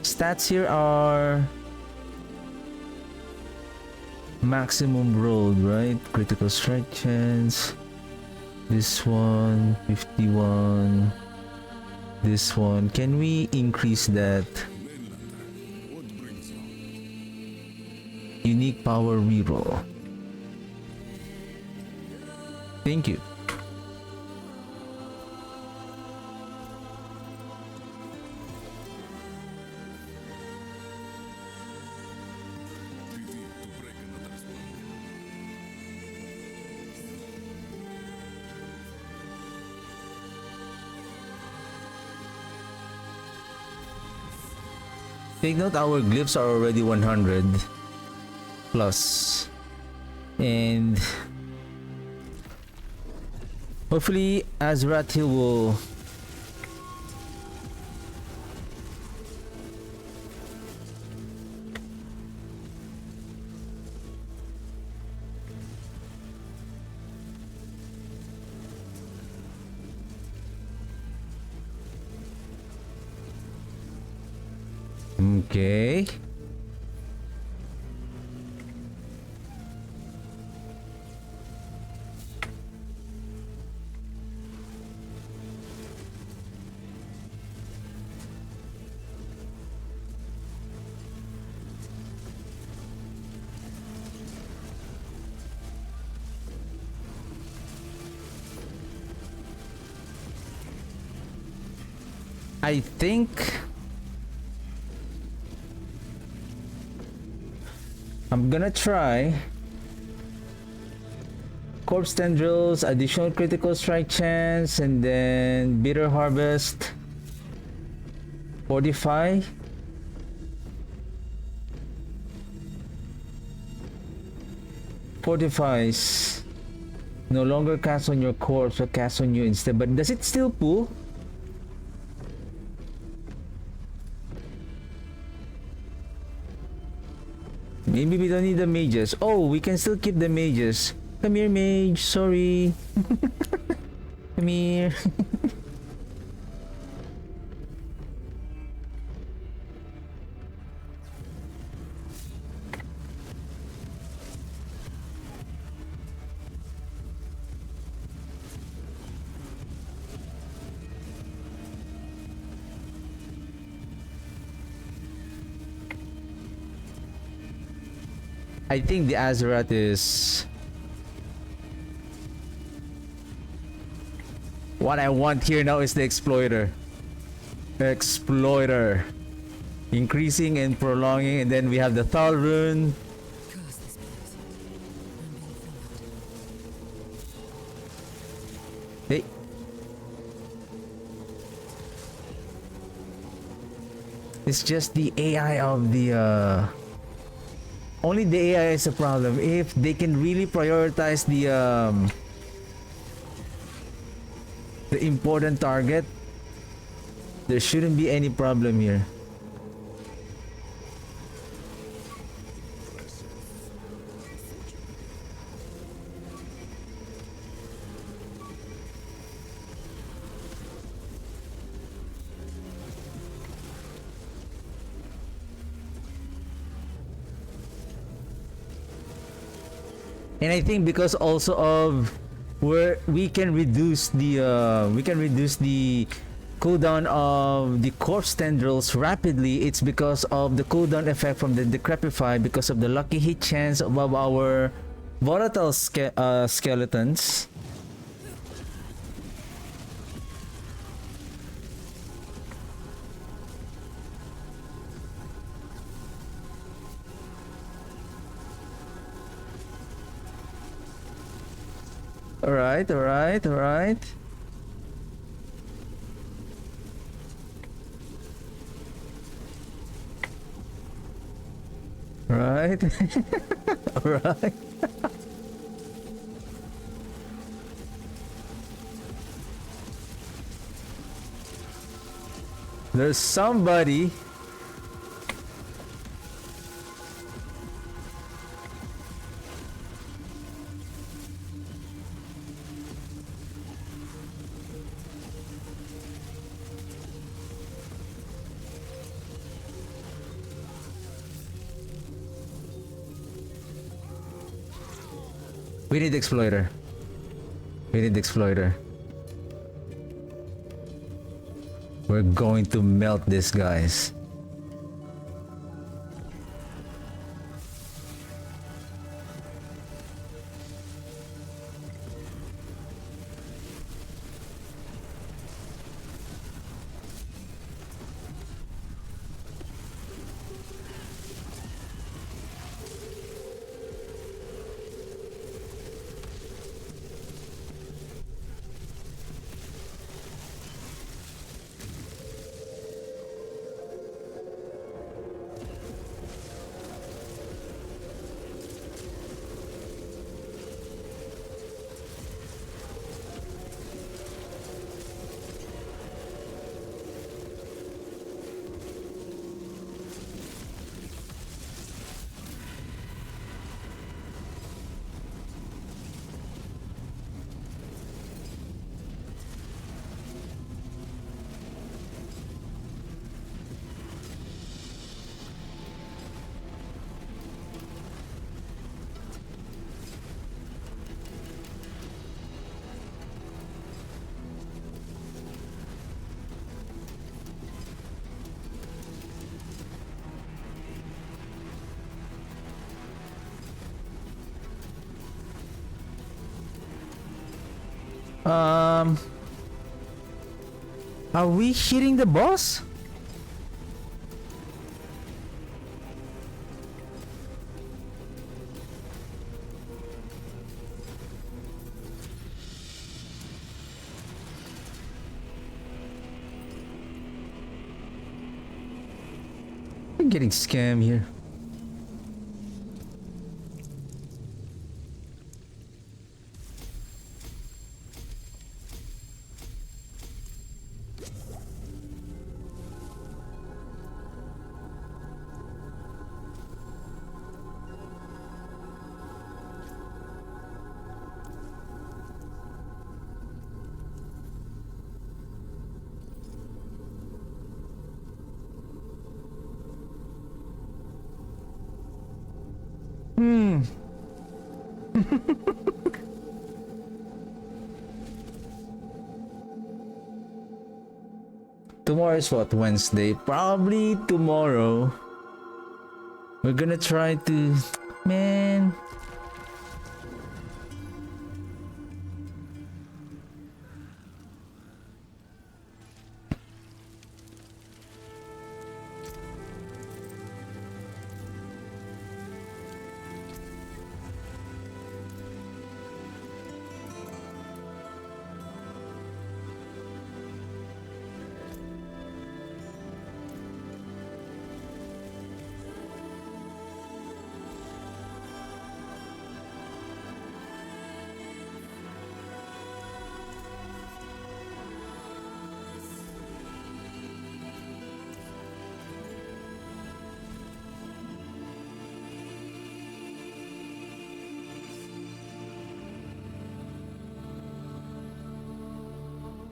Stats here are maximum rolled, right? Critical strike chance. This one, 51. This one. Can we increase that? Unique power reroll. Thank you. Take note, our glyphs are already 100 plus, and hopefully Azrath Hill will okay. I think I'm gonna try corpse tendrils, additional critical strike chance, and then bitter harvest. Fortify. Fortifies. No longer cast on your corpse, but cast on you instead. But does it still pull? Maybe we don't need the mages. Oh, we can still keep the mages. Come here, mage. Sorry. Come here. I think the Azeroth is what I want here now is the exploiter. Exploiter. Increasing and prolonging, and then we have the Thal rune. Curse this place. I'm being followed. Hey. It's just the AI of the only the AI is a problem. If they can really prioritize the important target, there shouldn't be any problem here. And I think because also of where we can reduce the cooldown of the corpse tendrils rapidly, it's because of the cooldown effect from the decrepify, because of the lucky hit chance above our volatile skeletons. Alright, alright, alright. Alright. Alright. There's somebody. We need exploiter. We need exploiter. We're going to melt these guys. Are we hitting the boss? I'm getting scammed here. Tomorrow is what? Wednesday? Probably tomorrow. We're gonna try to... Man...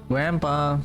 Grandpa.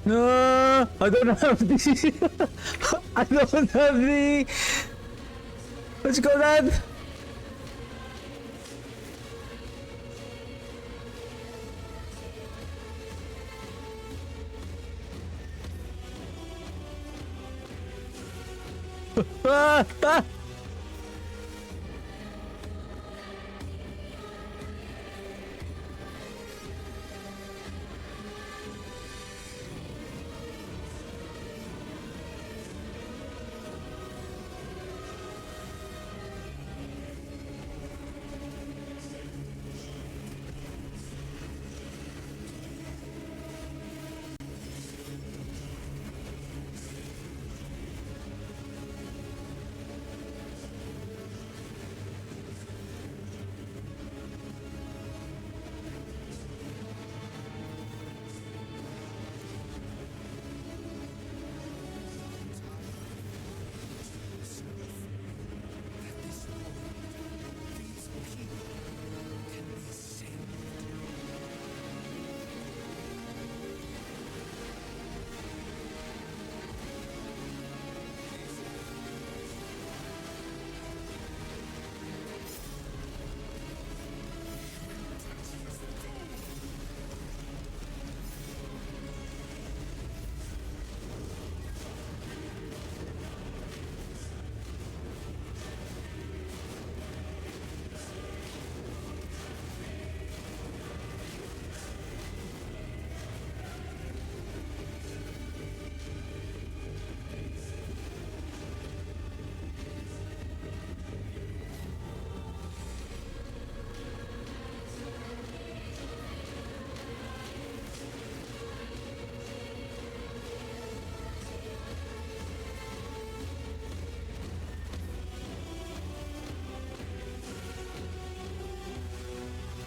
No, I don't have the. I don't have the. Let's go, Dad. Ah, ah.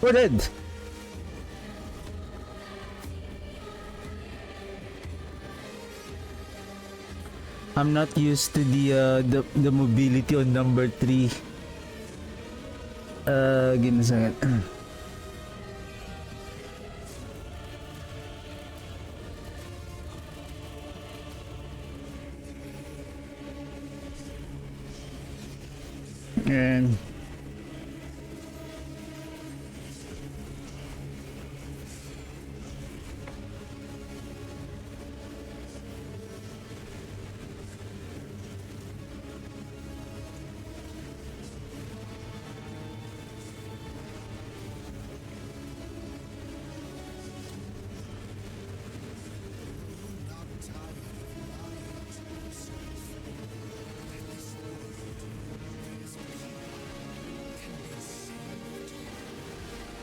We're dead. I'm not used to the mobility on number 3. Give me a second. And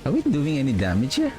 are we doing any damage here?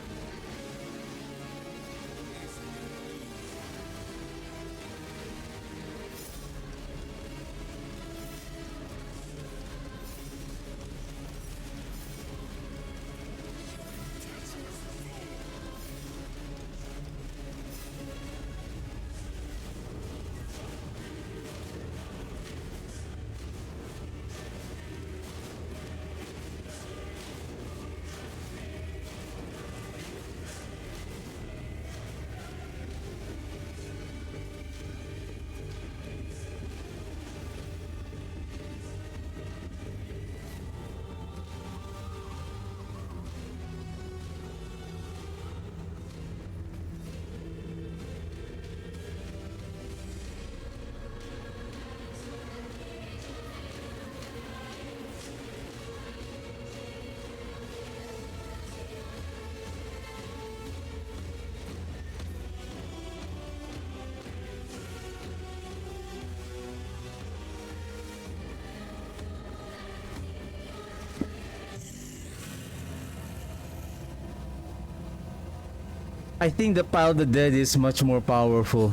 I think the Pile of the Dead is much more powerful.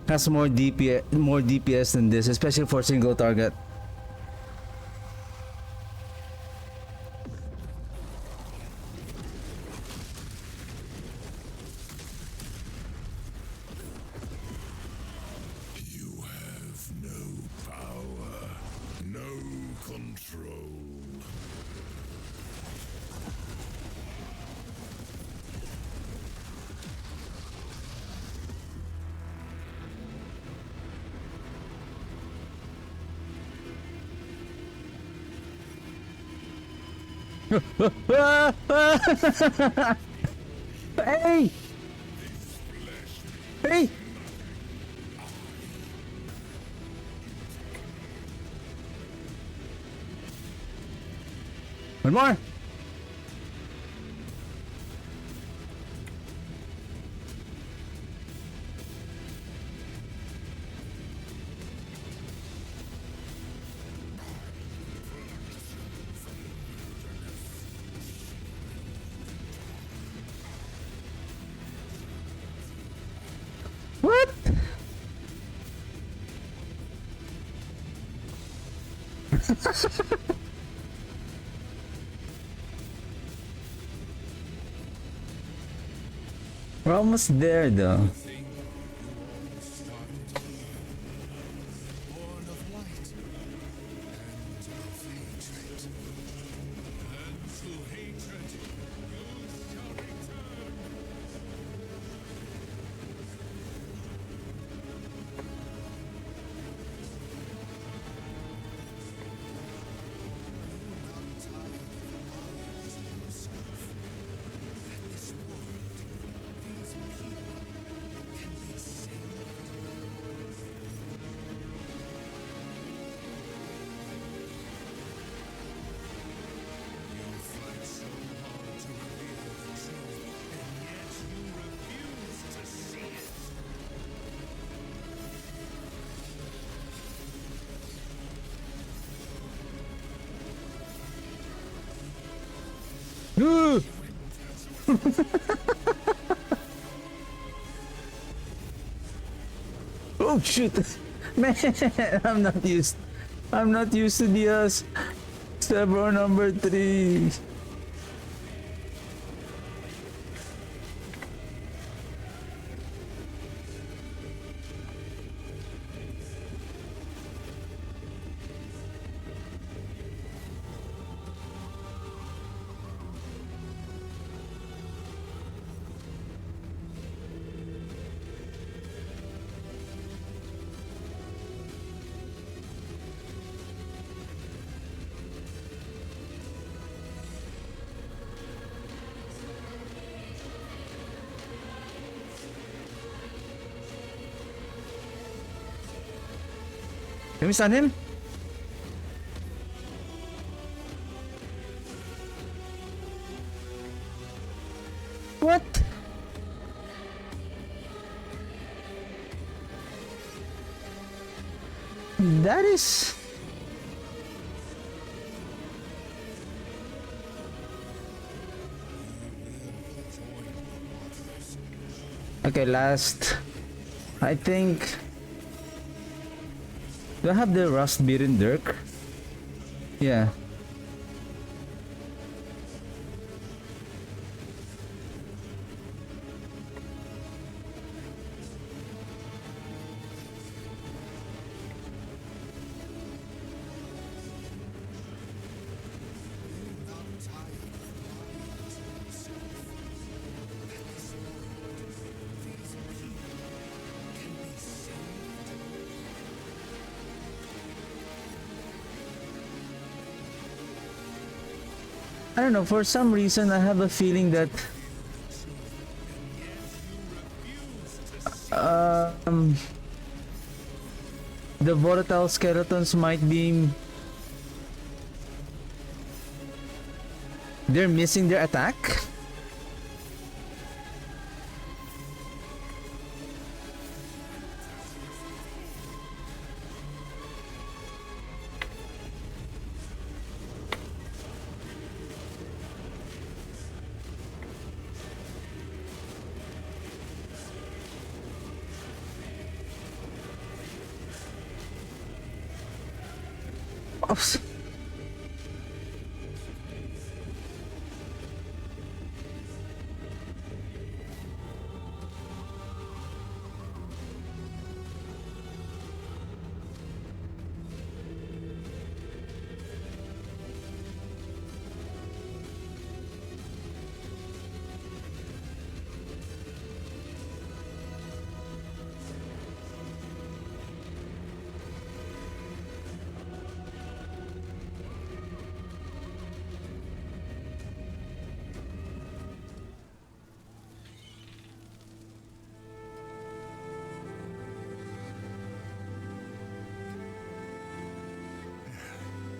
Has more DPS than this, especially for single target. You have no power, no control. Hey! Hey! One more! What? We're almost there though. Born of light and of hatred. And to hatred you shall return. Ooh! Oh shoot! Man, I'm not used to the server number 3. Let me stun him. What? That is... Okay, last. I think... Do I have the Rust Beaten Dirk? Yeah. I don't know, for some reason I have a feeling that the volatile skeletons might be... They're missing their attack? Oops.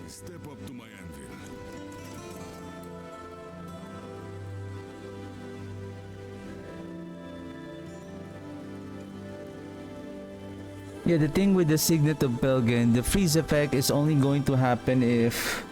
Step up to my anvil. Yeah, the thing with the Signet of Pelgan, the freeze effect is only going to happen if...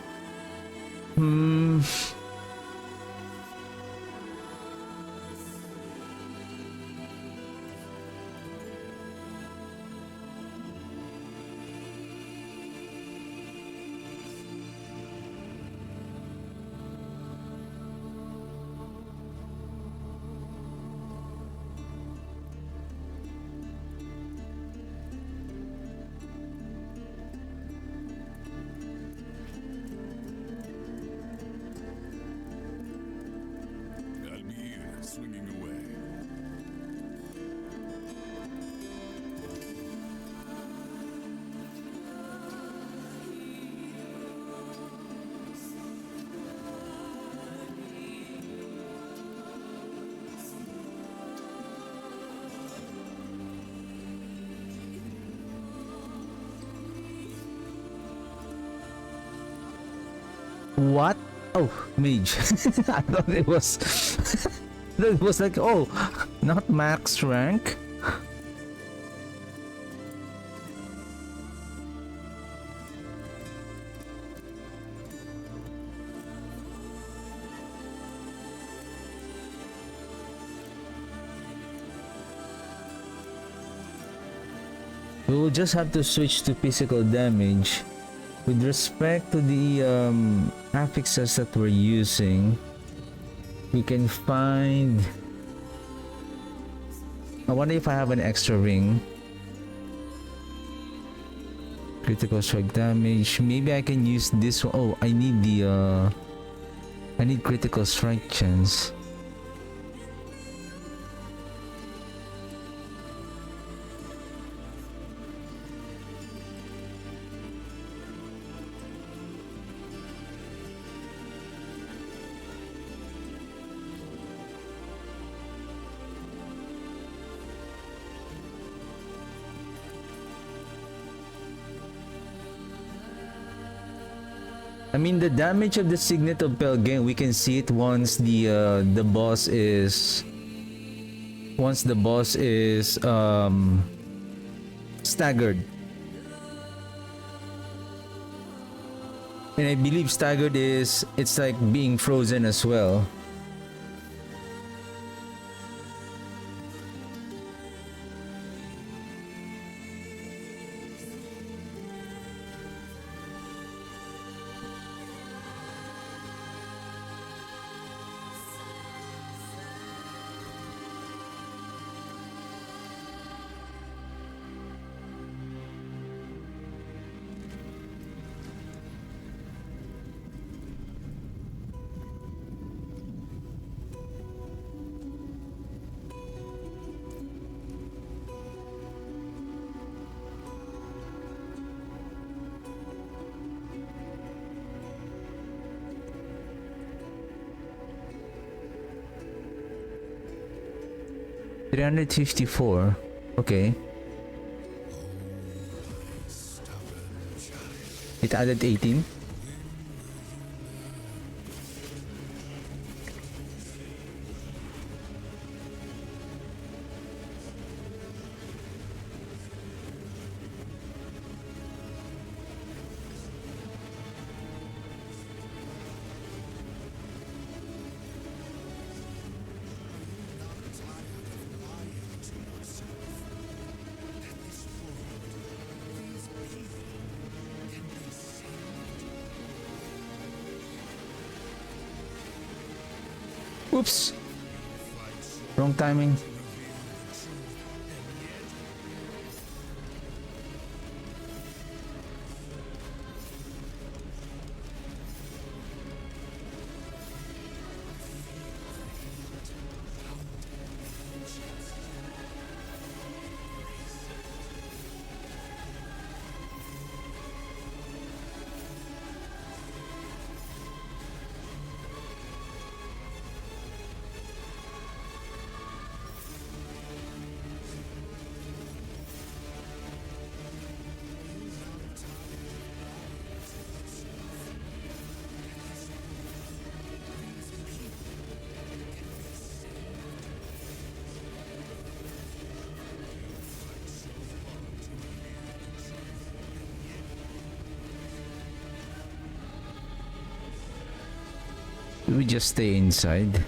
I'll be here, swinging away. What? Oh, mage. I thought it was... That was like, oh, not max rank. We will just have to switch to physical damage. With respect to the affixes that we're using, we can find... I wonder if I have an extra ring. Critical strike damage. Maybe I can use this one. Oh, I need the I need critical strike chance. I mean, the damage of the Signet of Pelgrim, we can see it once the boss is staggered. And I believe staggered it's like being frozen as well. $354. Okay. It added 18. Oops. Wrong timing. We just stay inside.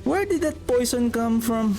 Where did that poison come from?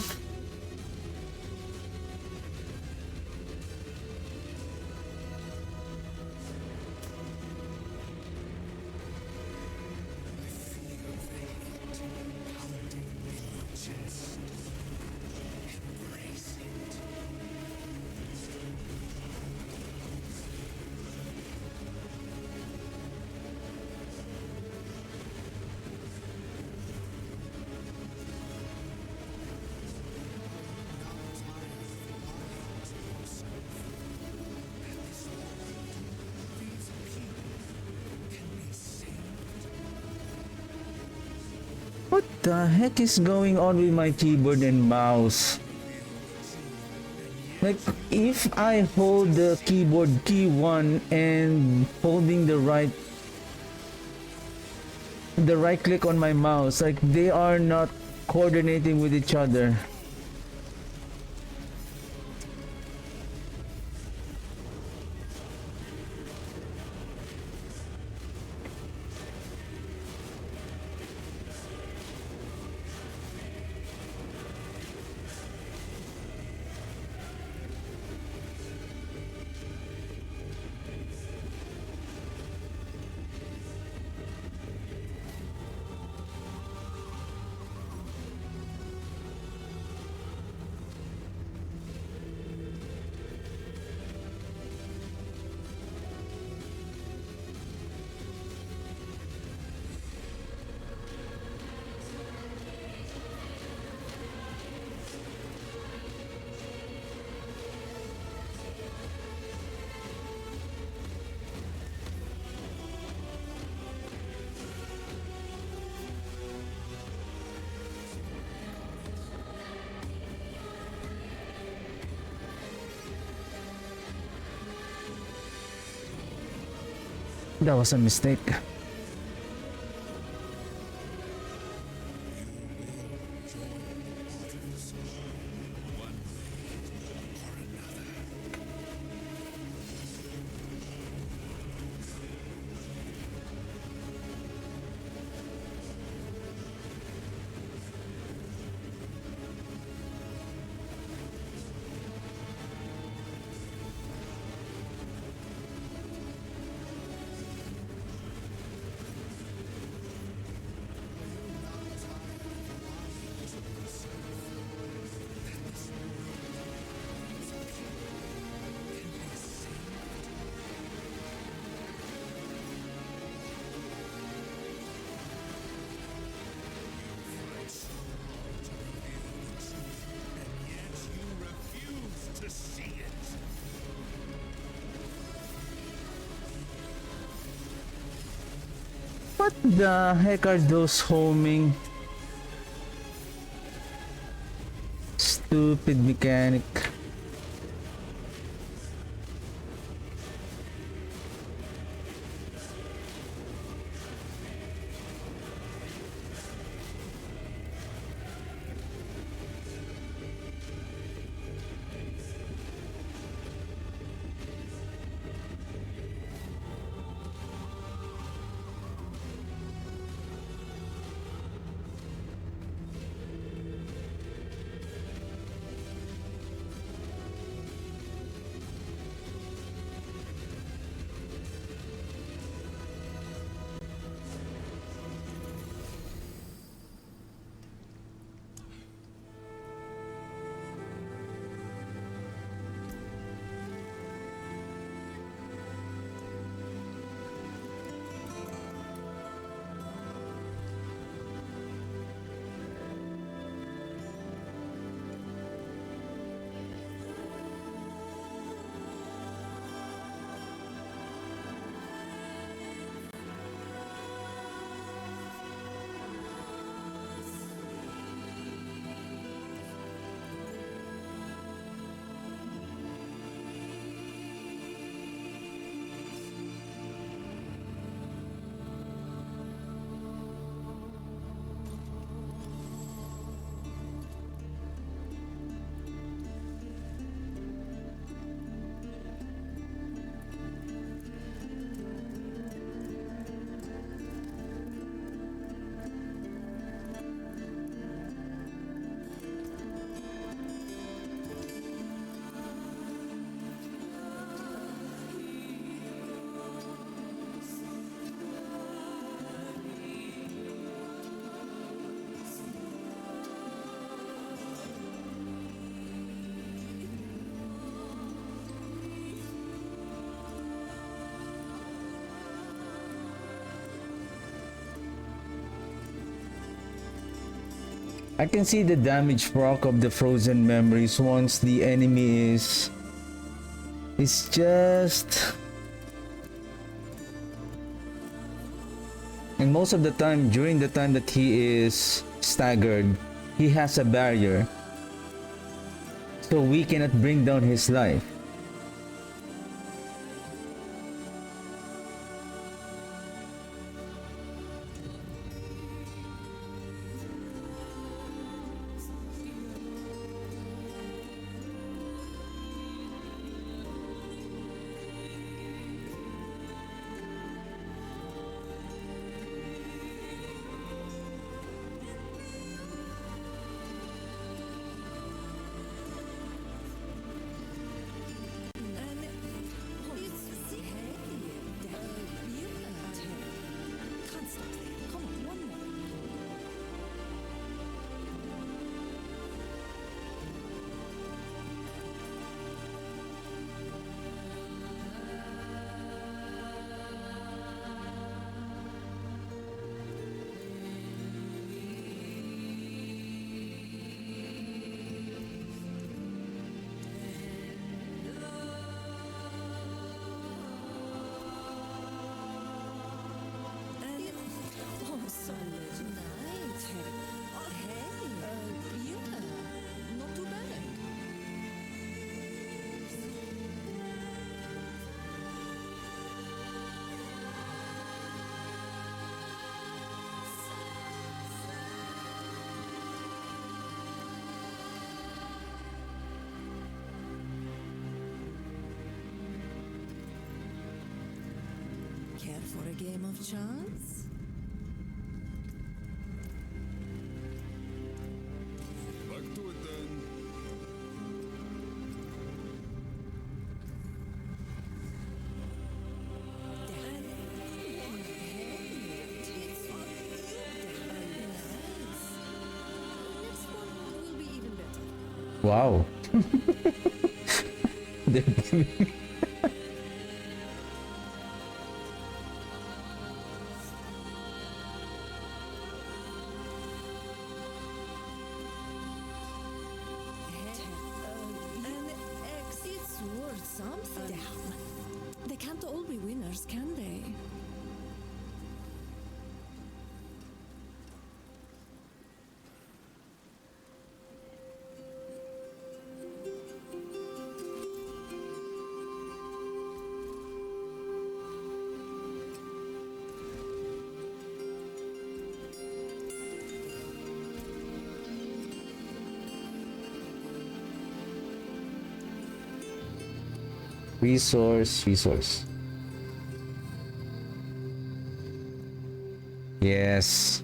What the heck is going on with my keyboard and mouse? Like, if I hold the keyboard key 1 and holding the right click on my mouse, like they are not coordinating with each other. That was a mistake. What the heck are those homing? Stupid mechanic. I can see the damage proc of the frozen memories once the enemy is just, and most of the time during the time that he is staggered, he has a barrier, so we cannot bring down his life. Care for a game of chance? Back to it then. Next one will be even better. Wow. An X, it's worth something. Damn. They can't all be winners, can they? Resource. Yes.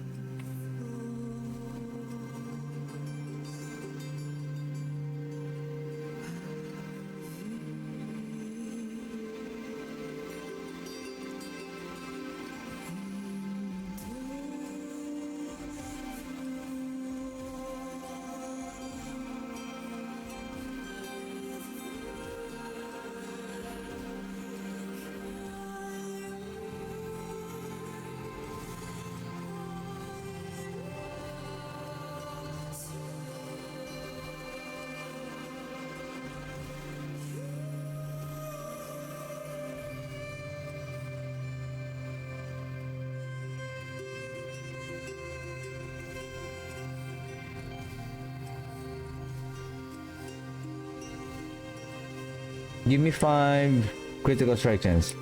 Give me 5 critical strike chance.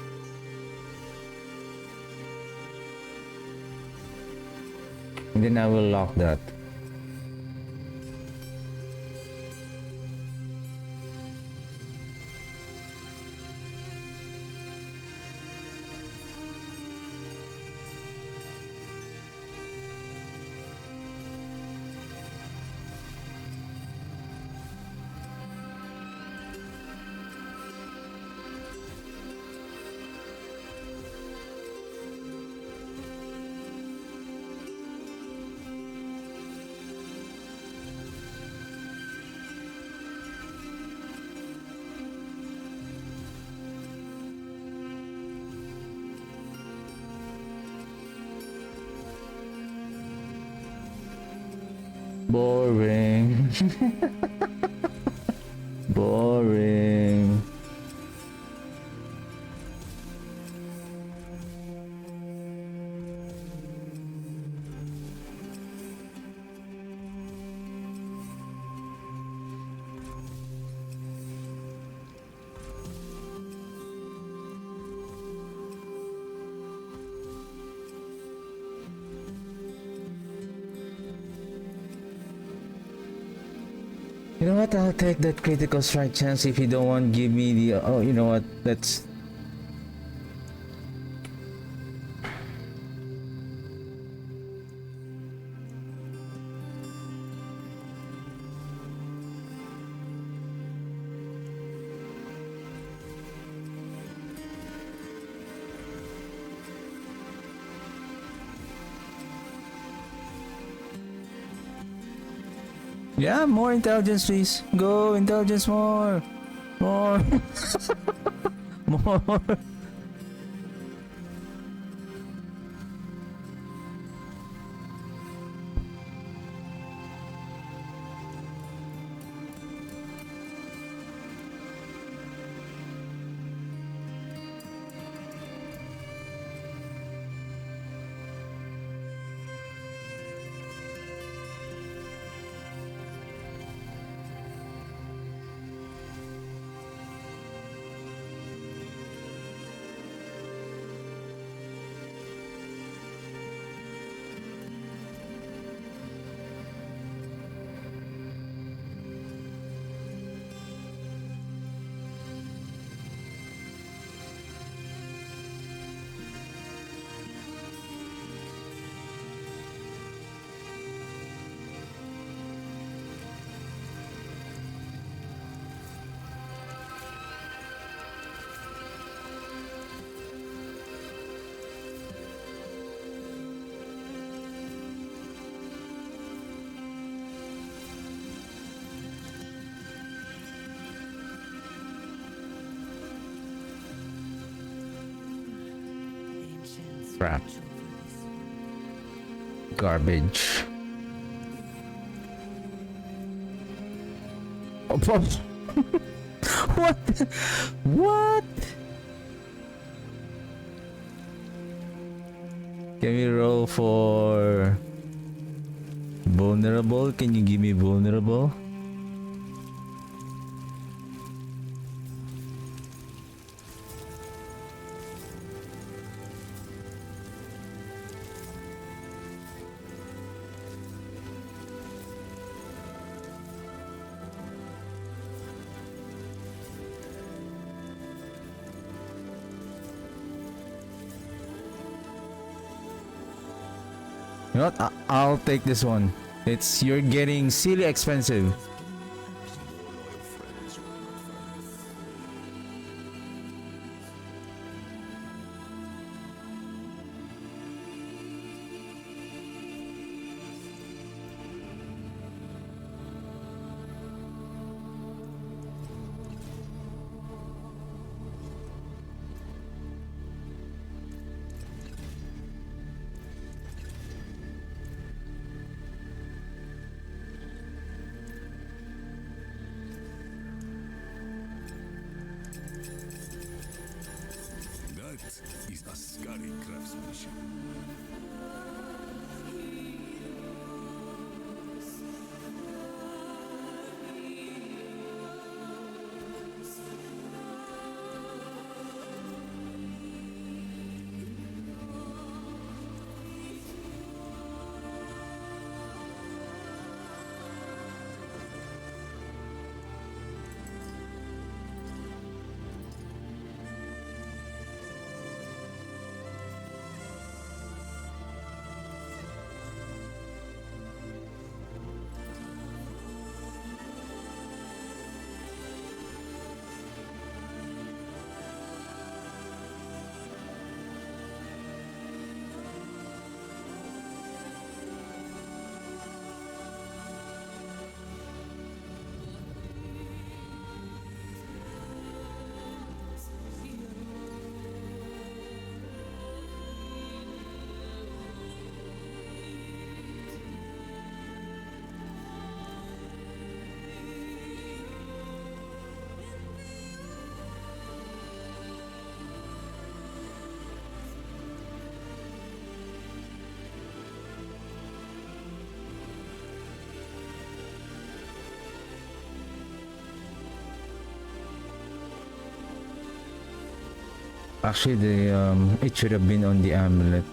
And then I will lock that. Boring. Boring. You know what? I'll take that critical strike chance if you don't want to give me the. Oh, you know what? Let's. Yeah, more intelligence, please. Go, intelligence, more. More. More. Crap. Garbage. Oh, what? What? Can we roll for vulnerable? Can you give me vulnerable? You know what? I'll take this one. You're getting silly expensive. More loyal friends you will not find. That is a scary craftsmanship. Actually, it should have been on the amulet.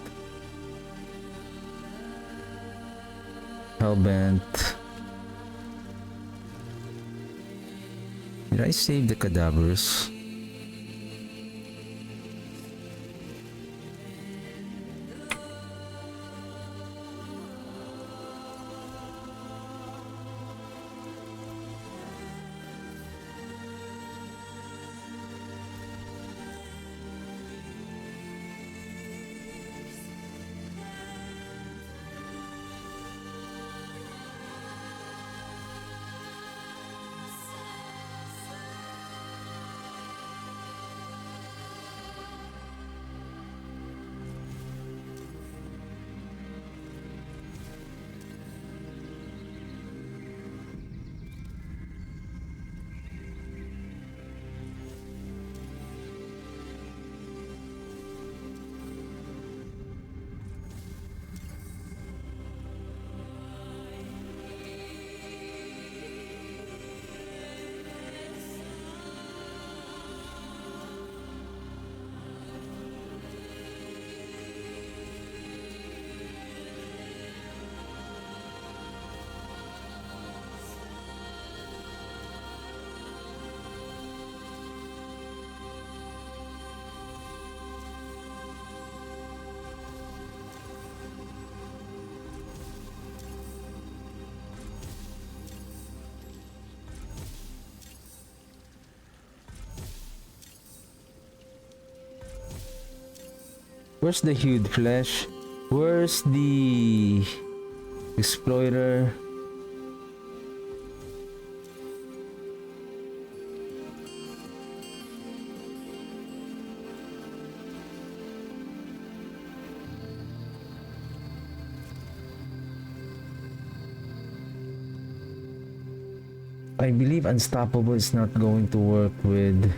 Hellbent. Did I save the cadavers? Where's the hued flesh? Where's the exploiter? I believe Unstoppable is not going to work with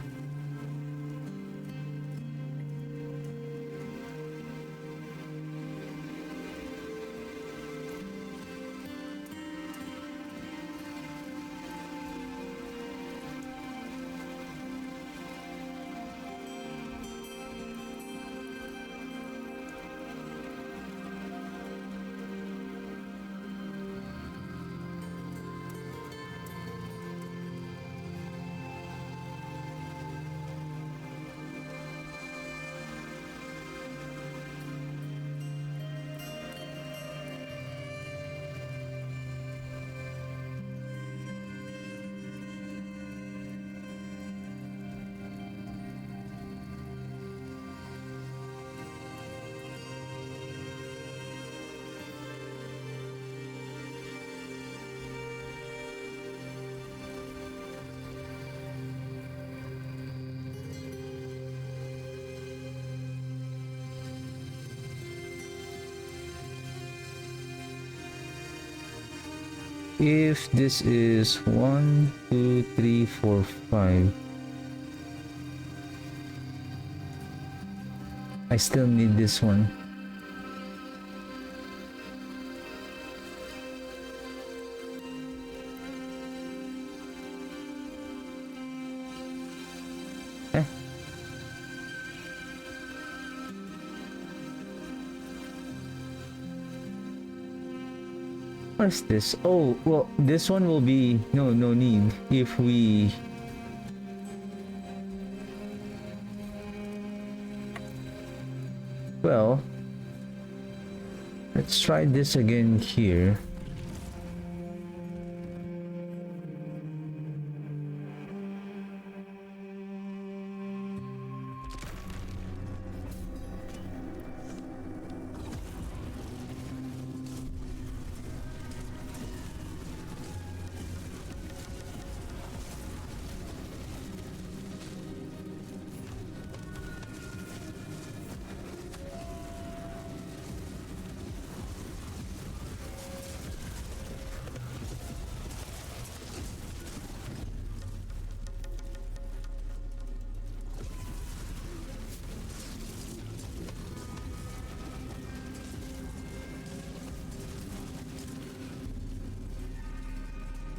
if this is 1, 2, 3, 4, 5. I still need this one. Eh? What's this? Oh, well, this one will be no need if we well, let's try this again here.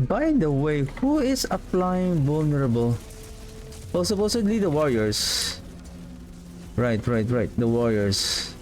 By the way, who is applying vulnerable? Well, supposedly the warriors. Right, right, right. The warriors.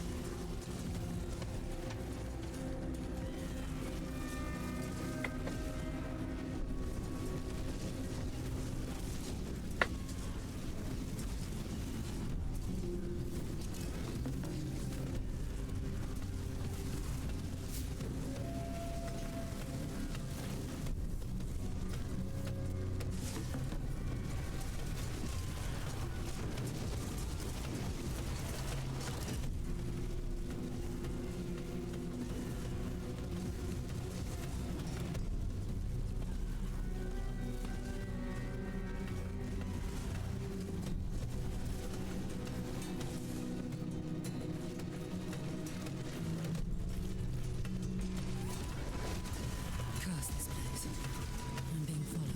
Curse this place. I'm being followed.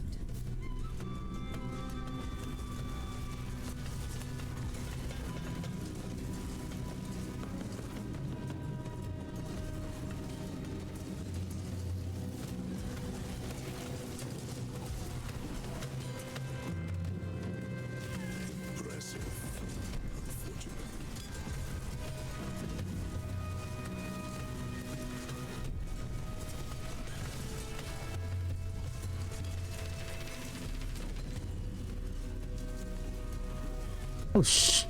Impressive. Unfortunate. Oh shh.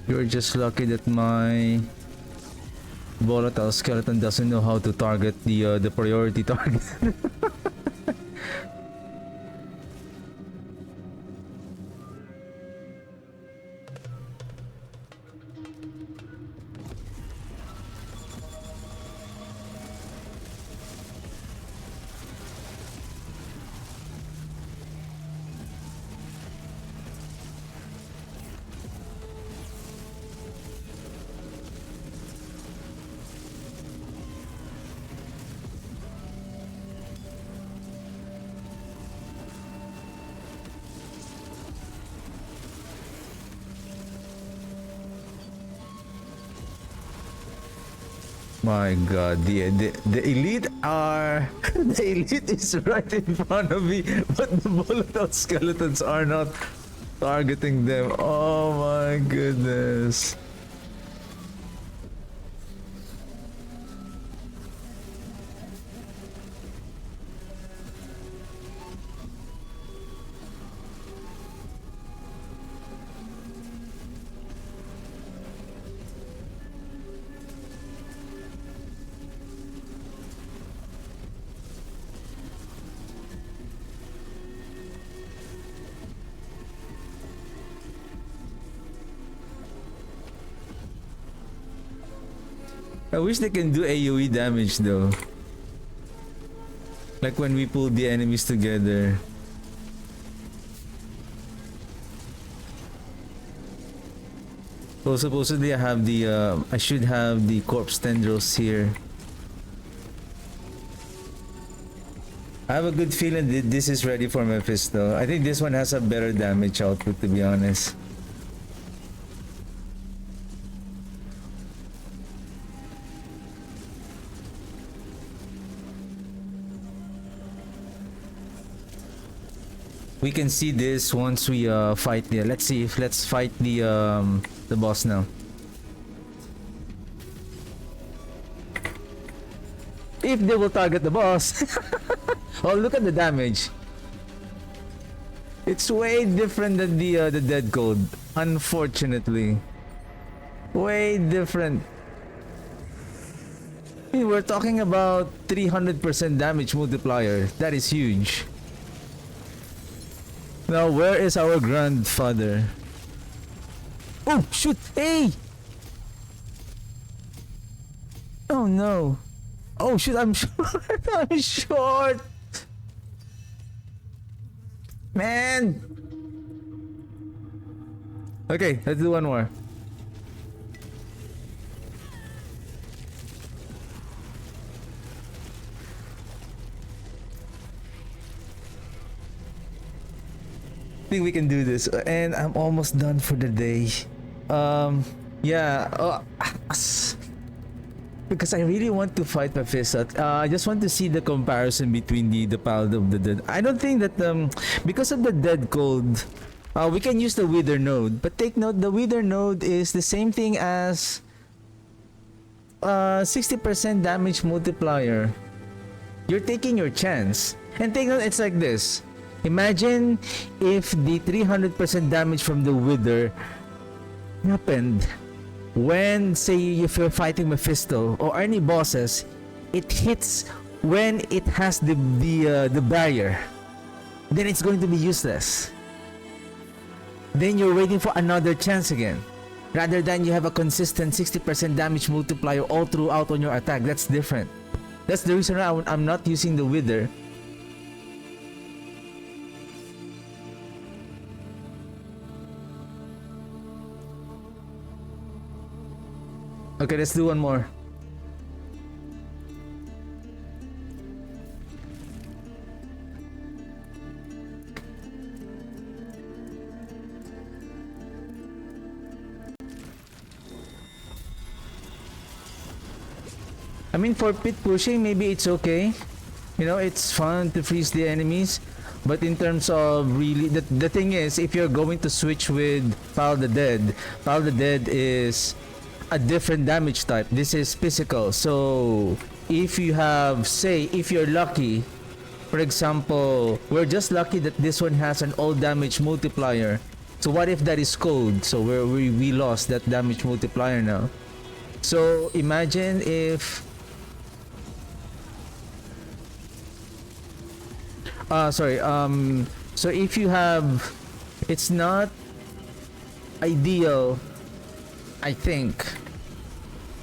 You're just lucky that my volatile skeleton doesn't know how to target the priority target. My god, the elite are the elite is right in front of me, but the volatile skeletons are not targeting them. Oh my goodness. I wish they can do AoE damage though. Like when we pull the enemies together. So supposedly I have I should have the corpse tendrils here. I have a good feeling that this is ready for Mephisto. I think this one has a better damage output, to be honest. We can see this once we fight the. Let's fight the boss now. If they will target the boss. Oh, look at the damage. It's way different than the dead code. Unfortunately, way different. I mean, we're talking about 300% damage multiplier. That is huge. Now, where is our grandfather? Oh, shoot! Hey! Oh no! Oh shit, I'm short. I'm short. Man. Okay, let's do one more. I think we can do this, and I'm almost done for the day. Yeah. Because I really want to fight Mephisto. I just want to see the comparison between the Paladin of the Dead. I don't think that because of the Dead Cold, we can use the Wither node. But take note, the Wither node is the same thing as 60% damage multiplier. You're taking your chance. And take note, it's like this. Imagine if the 300% damage from the Wither happened when, say, if you're fighting Mephisto or any bosses, it hits when it has the barrier. Then it's going to be useless. Then you're waiting for another chance again. Rather than you have a consistent 60% damage multiplier all throughout on your attack. That's different. That's the reason why I'm not using the Wither. Okay, let's do one more. I mean, for pit pushing, maybe it's okay. You know, it's fun to freeze the enemies. But in terms of really, the thing is, if you're going to switch with Pal the Dead is a different damage type. This is physical. So if you have, say, if you're lucky, for example, we're just lucky that this one has an all damage multiplier. So what if that is cold? So we lost that damage multiplier now. So imagine if so if you have, it's not ideal, I think,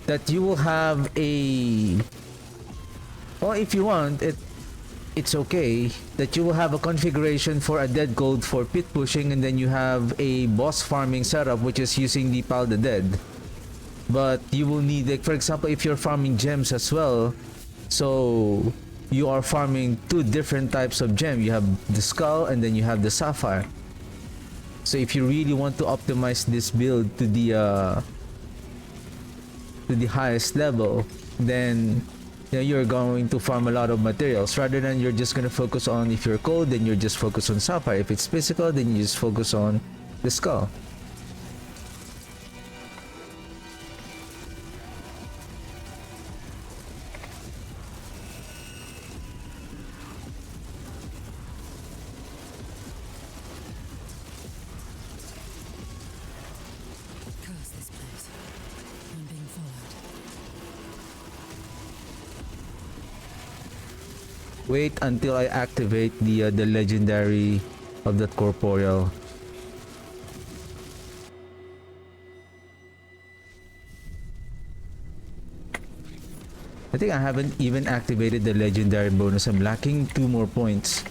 that you will have a, or if you want it, it's okay that you will have a configuration for a dead gold for pit pushing, and then you have a boss farming setup which is using the Pal the Dead. But you will need, like, for example, if you're farming gems as well, so you are farming two different types of gem. You have the skull and then you have the sapphire. So if you really want to optimize this build to the highest level, then you know, you're going to farm a lot of materials rather than you're just going to focus on, if you're cold, then you're just focus on sapphire. If it's physical, then you just focus on the skull. Curse this place. I'm being followed. Wait until I activate the legendary of that corporeal. I think I haven't even activated the legendary bonus. I'm lacking 2 more points.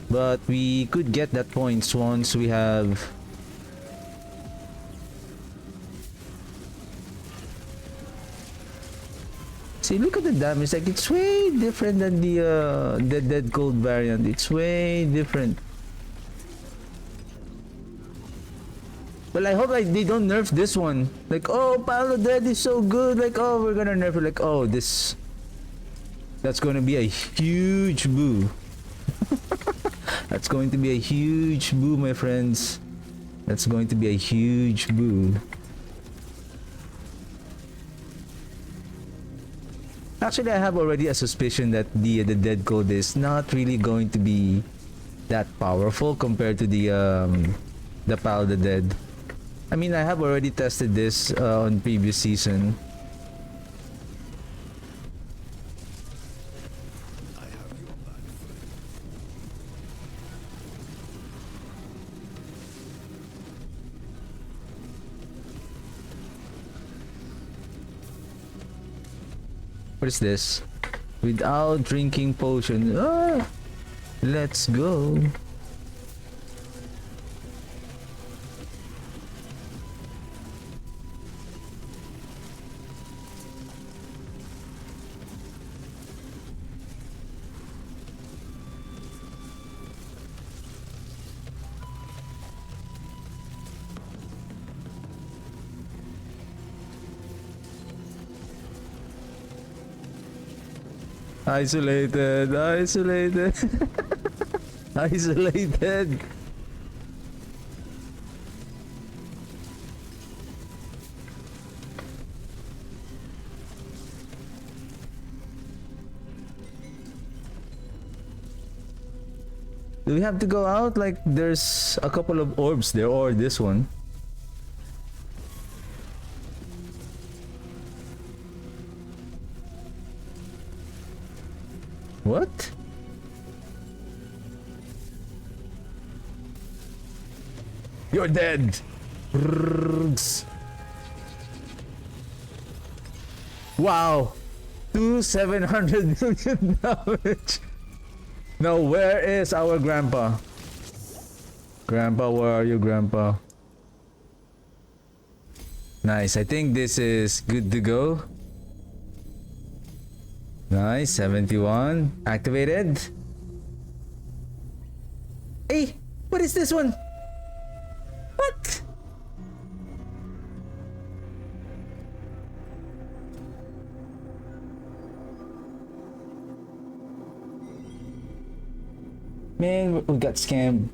But we could get that points once we have... See, look at the damage. Like, it's way different than the Dead Gold variant. It's way different. Well, I hope like they don't nerf this one. Like, oh, Palo Dead is so good. Like, oh, we're gonna nerf it. Like, oh, this... That's gonna be a huge boo. That's going to be a huge boo, my friends. That's going to be a huge boo. Actually, I have already a suspicion that the Dead Code is not really going to be that powerful compared to the Pal the Dead. I mean, I have already tested this on previous season. What is this? without drinking potion. Ah, let's go. Isolated, isolated, isolated. Do we have to go out? Like, there's a couple of orbs there, or this one. What? You're dead. Wow. 700 million damage. Now, where is our grandpa? Grandpa, where are you, grandpa? Nice. I think this is good to go. Nice. 71. Activated. Hey, what is this one? What? Man, we got scammed.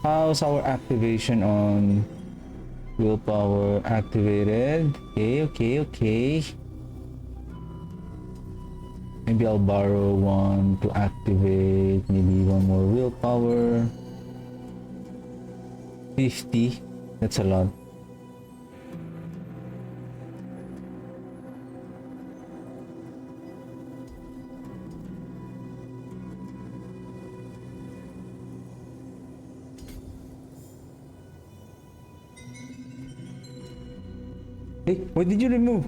How's our activation on willpower? Activated. Okay. Maybe I'll borrow one to activate. Maybe one more willpower. 50. That's a lot. Hey, what did you remove?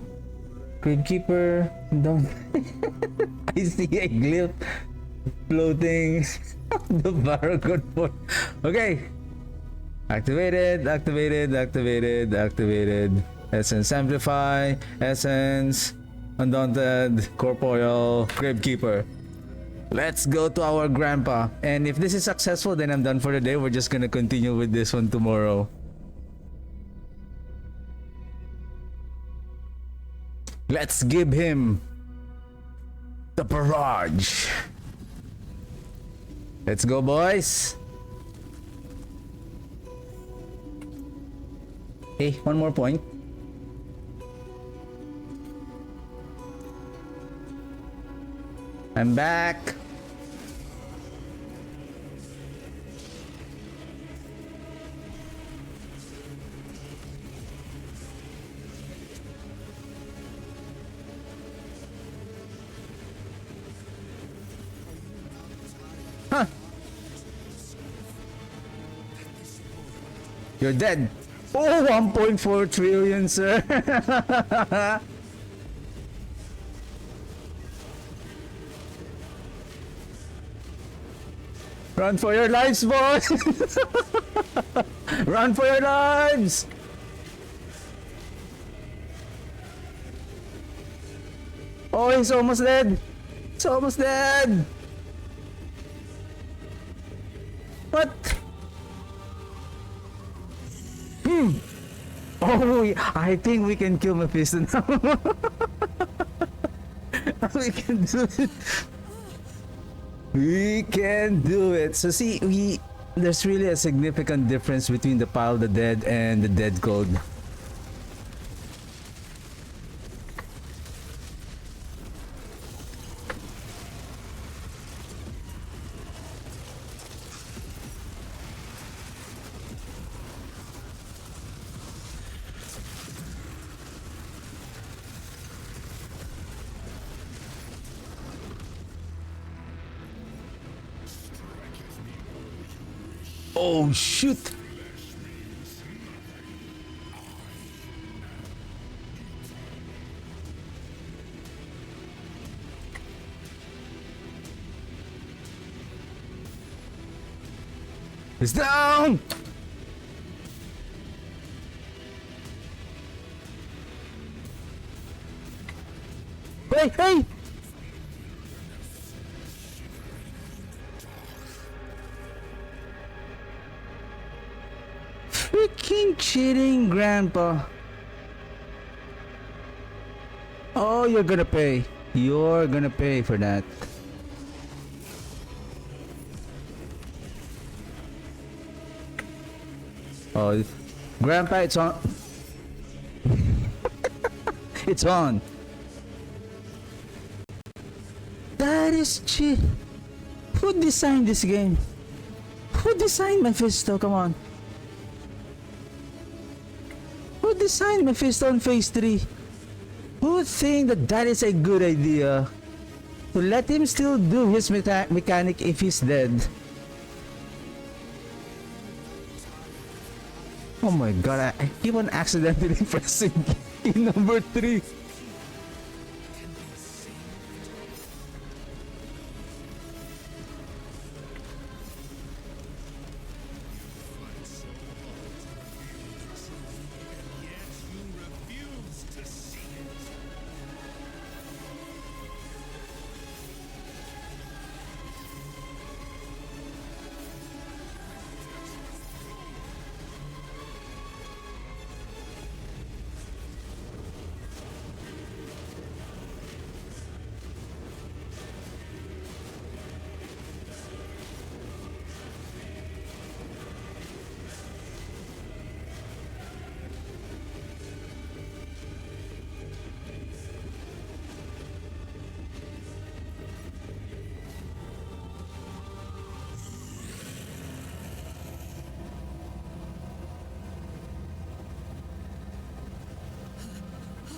Gravekeeper, don't. I see a glyph floating on the Paragon Fort. Okay. Activated. Essence Amplify, Essence, Undaunted, Corporeal, Gravekeeper. Let's go to our grandpa. And if this is successful, then I'm done for the day. We're just gonna continue with this one tomorrow. Let's give him the barrage. Let's go, boys. Hey, one more point. I'm back. Huh. You're dead. Oh, 1.4 trillion, sir. Run for your lives, boys. Run for your lives. Oh, he's almost dead. He's almost dead. What? Oh, I think we can kill Mephisto now. We can do it. We can do it. So see, there's really a significant difference between the Pile of the Dead and the Dead Code. Oh shoot! It's down! Hey, hey! Freaking cheating, Grandpa. Oh, you're gonna pay. You're gonna pay for that. Oh, Grandpa, it's on. It's on. That is cheap. Who designed this game? Who designed Mephisto? Come on. Who designed Mephisto on Phase 3? Who think that that is a good idea? To let him still do his mechanic if he's dead. Oh my god, I keep on accidentally pressing key number 3.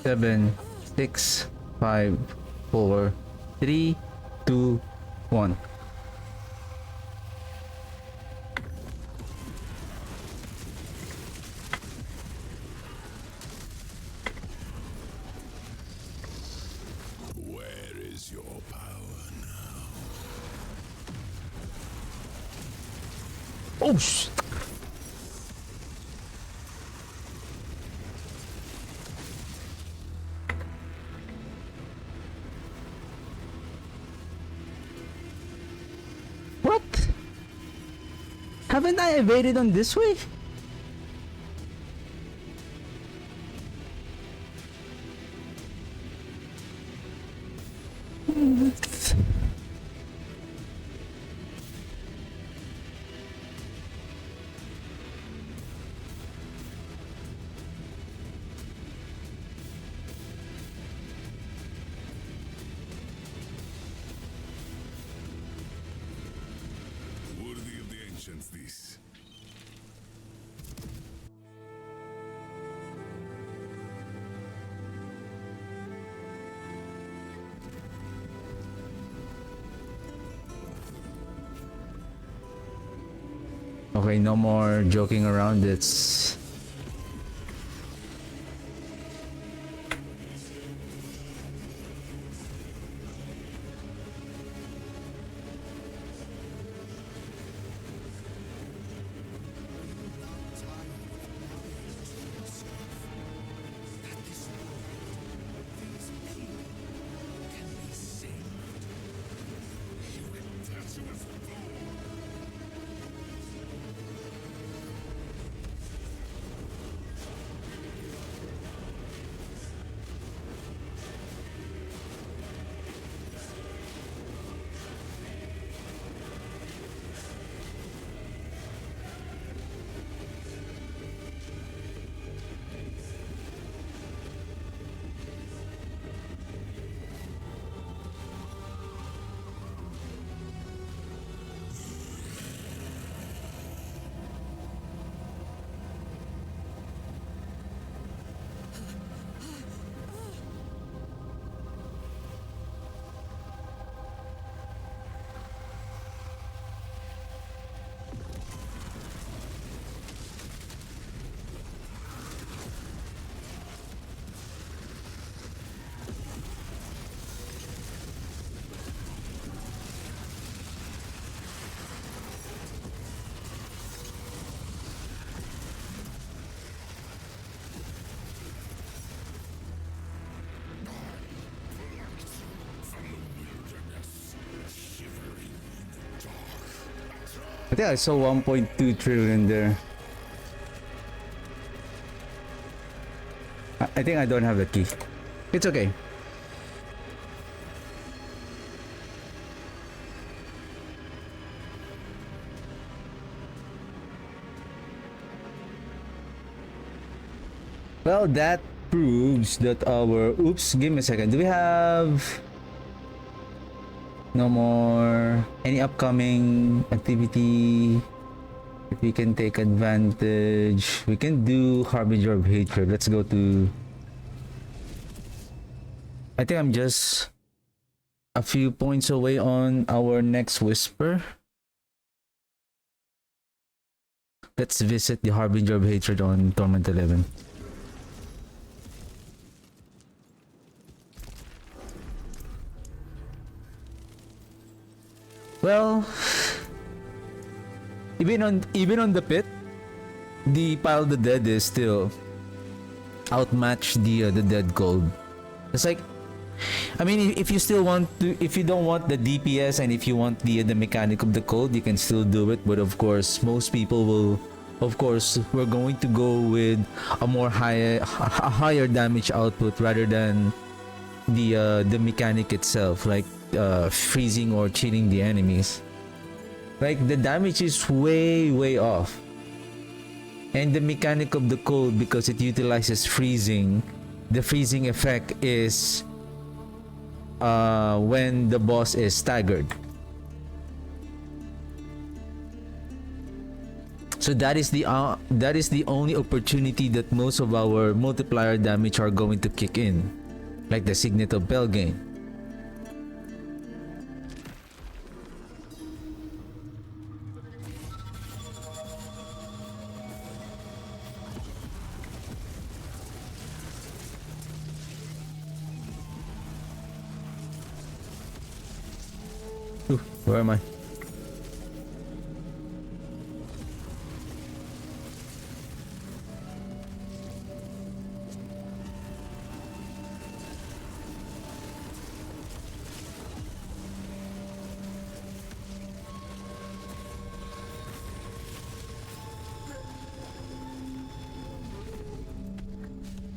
Seven, 6, 5, 4, 3, 2, 1. Where is your power now? Oh sh! What? Haven't I evaded on this way? Worthy of the ancients, this. Okay, no more joking around. It's I think I saw 1.2 trillion there. I think I don't have the key. It's okay. Well, that proves that our... Oops, give me a second. Do we have... No more... Any upcoming activity that we can take advantage? We can do Harbinger of Hatred. Let's go to... I think I'm just a few points away on our next Whisper. Let's visit the Harbinger of Hatred on Torment 11. Well, even on the pit, the Pile of the Dead is still outmatched the Dead Cold. It's like, I mean, if you still want to, if you don't want the DPS and if you want the mechanic of the cold, you can still do it. But of course, most people will, of course, we're going to go with a higher damage output rather than the mechanic itself, like freezing or chilling the enemies. Like the damage is way off, and the mechanic of the cold, because it utilizes freezing, the freezing effect is when the boss is staggered. So that is the only opportunity that most of our multiplier damage are going to kick in, like the Signet of Belgain. Ooh, where am I?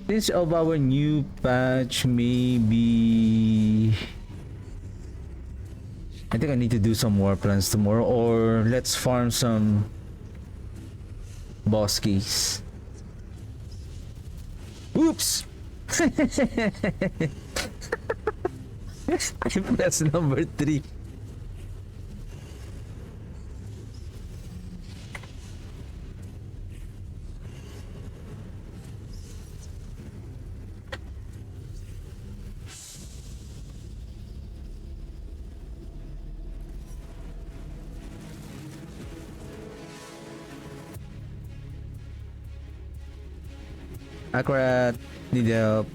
Since of our new patch, maybe I think I need to do some more plans tomorrow, or let's farm some boss keys. Oops! I pressed number 3. Accurate, need help.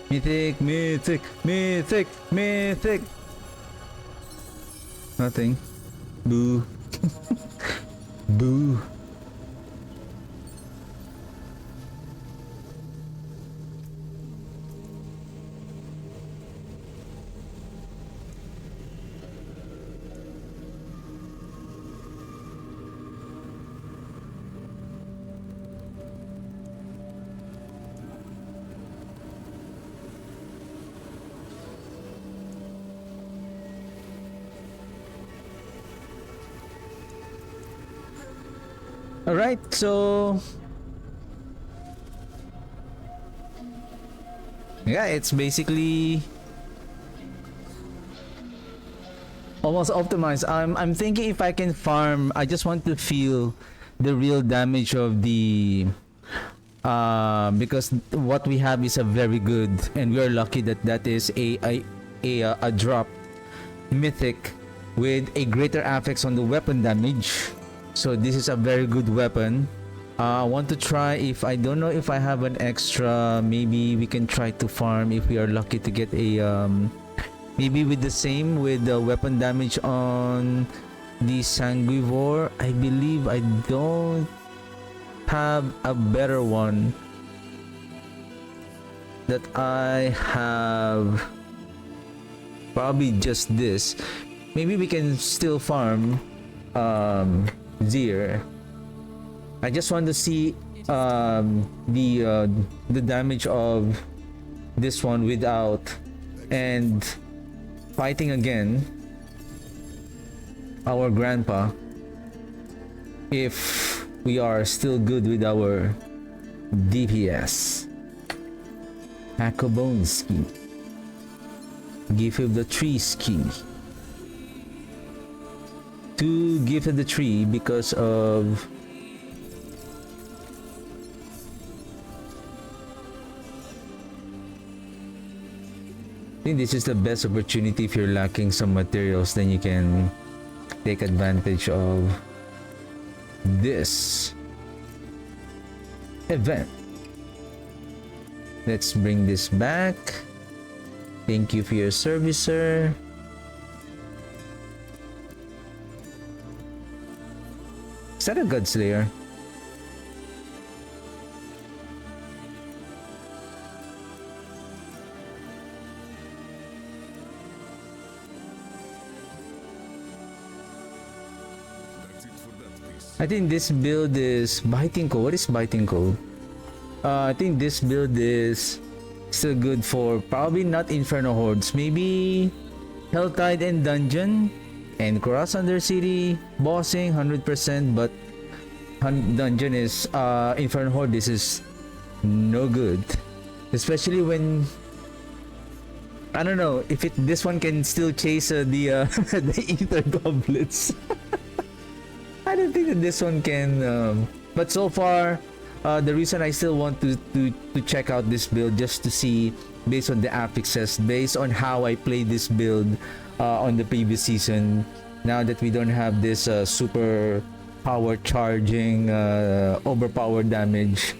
Mythic, mythic, mythic, mythic. Nothing. Boo. Boo. Alright, so yeah, it's basically almost optimized. I'm thinking if I can farm, I just want to feel the real damage of the because what we have is a very good, and we are lucky that that is a drop mythic with a greater affix on the weapon damage. So this is a very good weapon. I want to try, if I don't know if I have an extra, maybe we can try to farm if we are lucky to get a maybe with the same with the weapon damage on the Sanguivore. I believe I don't have a better one that I have. Probably just this. Maybe we can still farm Zir. I just want to see the damage of this one without, and fighting again our grandpa, if we are still good with our DPS. Akobonski. Gift of the Tree ski. 2 Gift of the Tree because of I think this is the best opportunity. If you're lacking some materials, then you can take advantage of this event. Let's bring this back. Thank you for your service, sir. Is that a Godslayer? I think this build is Biting Code. What is Biting Code? I think this build is still good for probably not Inferno Hordes. Maybe Helltide and Dungeon and Cross Undercity bossing 100%, but Dungeon is Inferno Horde. This is no good, especially when I don't know if this one can still chase the the Ether Goblets. I don't think that this one can, but so far, the reason I still want to check out this build just to see, based on the affixes, based on how I played this build on the previous season. Now that we don't have this super power charging, overpowered damage,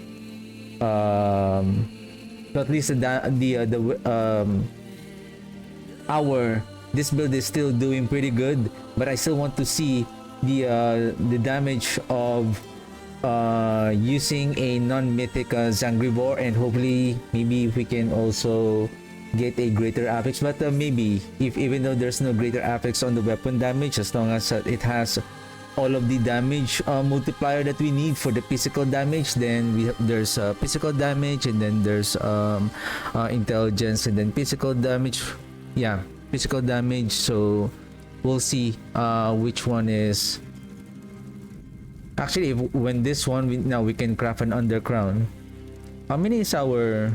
so at least this build is still doing pretty good. But I still want to see the damage of using a non-mythic Zangrivore, and hopefully maybe if we can also get a greater affix. But maybe if even though there's no greater affix on the weapon damage, as long as it has all of the damage multiplier that we need for the physical damage, then there's physical damage, and then there's intelligence, and then physical damage. Yeah, physical damage. So we'll see which one is actually, when this one now we can craft an undercrown. How many is our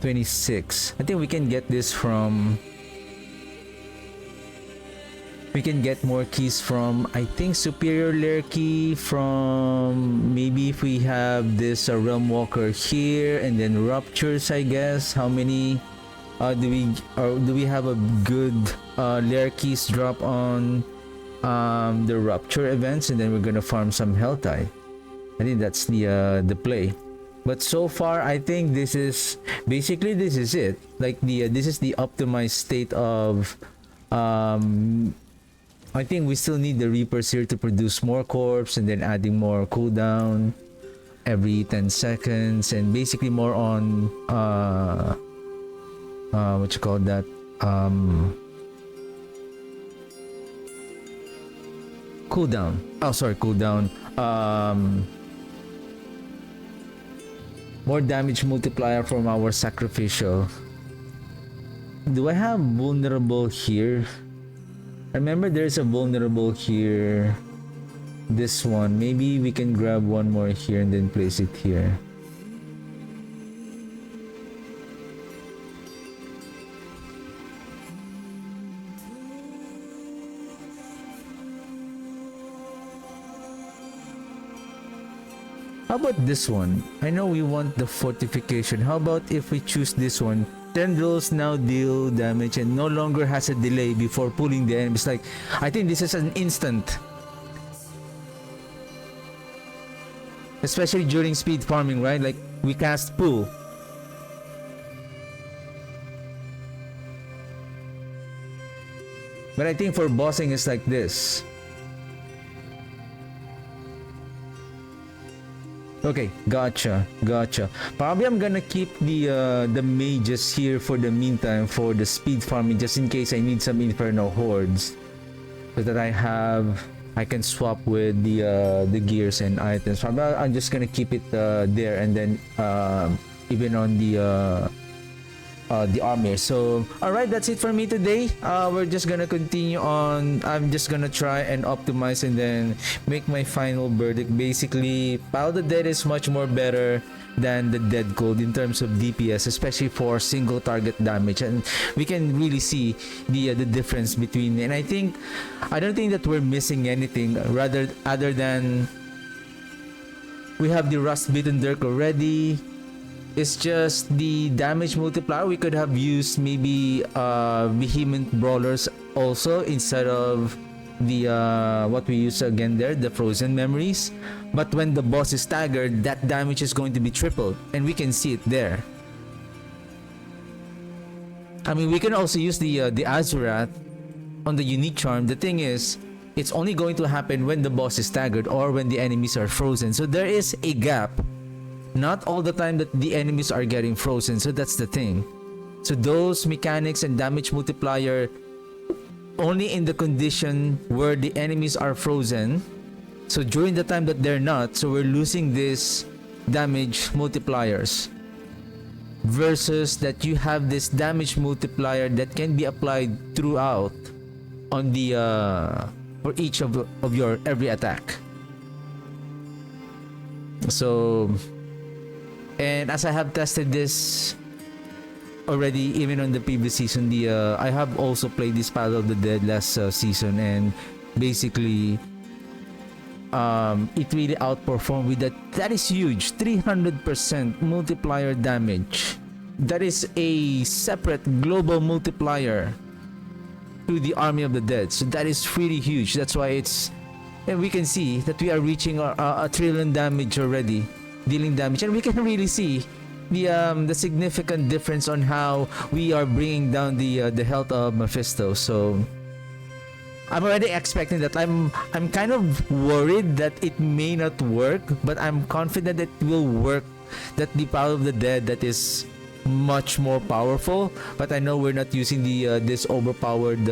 26? I think we can get this from, we can get more keys from, I think, Superior Lair key from, maybe if we have this Realm Walker here, and then Ruptures, I guess. How many do we have a good Lair keys drop on the Rupture events, and then we're gonna farm some Helltide. I think that's the play. But so far, I think this is basically, this is it. Like this is the optimized state of I think we still need the Reapers here to produce more corpse, and then adding more cooldown every 10 seconds, and basically more on what you call that, cooldown. Oh, sorry, cooldown. More damage multiplier from our sacrificial. Do I have vulnerable here? I remember there's a vulnerable here. This one. Maybe we can grab one more here and then place it here. How about this one? I know we want the fortification. How about if we choose this one? tendrils now deal damage and no longer has a delay before pulling the enemies. Like, I think this is an instant. Especially during speed farming, right? Like, we cast pull. But I think for bossing it's like this. Okay, gotcha. Probably I'm gonna keep the mages here for the meantime for the speed farming, just in case I need some inferno hordes, so that I can swap with the gears and items. Probably I'm just gonna keep it there, and then even on the armor. So alright, that's it for me today. We're just gonna continue on. I'm just gonna try and optimize and then make my final verdict. Basically, Pile of the Dead is much more better than the Dead Cold in terms of DPS, especially for single target damage, and we can really see the difference between. And I don't think that we're missing anything rather other than we have the Rust Beaten Dirk already. It's just the damage multiplier. We could have used maybe Vehement Brawlers also instead of the what we use again there, the Frozen Memories. But when the boss is staggered, that damage is going to be tripled, and we can see it there. I mean, we can also use the Azurath on the unique charm. The thing is, it's only going to happen when the boss is staggered or when the enemies are frozen. So there is a gap. Not all the time that the enemies are getting frozen, so that's the thing. So those mechanics and damage multiplier only in the condition where the enemies are frozen. So during the time that they're not, so we're losing this damage multipliers. Versus that you have this damage multiplier that can be applied throughout on the for each of your every attack. So, and as I have tested this already, even on the previous season, I have also played this Pile of the Dead last season, and basically, it really outperformed with that. That is huge, 300% multiplier damage. That is a separate global multiplier to the Army of the Dead. So that is really huge. That's why it's, and we can see that we are reaching a trillion damage already. Dealing damage, and we can really see the significant difference on how we are bringing down the health of Mephisto. So I'm already expecting that. I'm kind of worried that it may not work, but I'm confident that it will work. That the Power of the Dead that is much more powerful, but I know we're not using the this overpowered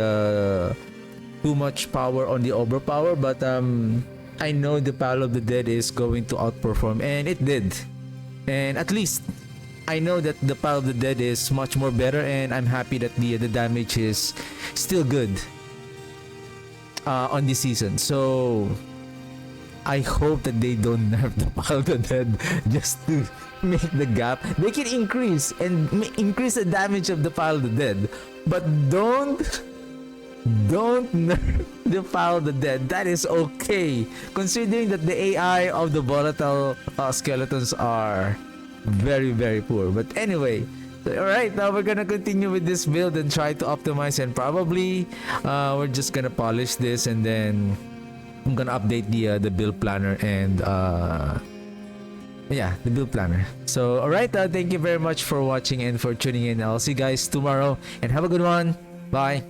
too much power on the overpower, but I know the Pile of the Dead is going to outperform, and it did. And at least I know that the Pile of the Dead is much more better, and I'm happy that the damage is still good on this season. So I hope that they don't nerf the Pile of the Dead just to make the gap. They can increase the damage of the Pile of the Dead, but don't nerf the Pile of the Dead. That is okay, considering that the AI of the volatile skeletons are very, very poor. But anyway, so, alright, now we're gonna continue with this build and try to optimize, and probably we're just gonna polish this, and then I'm gonna update the build planner, and yeah, the build planner. So alright, thank you very much for watching and for tuning in. I'll see you guys tomorrow, and have a good one. Bye.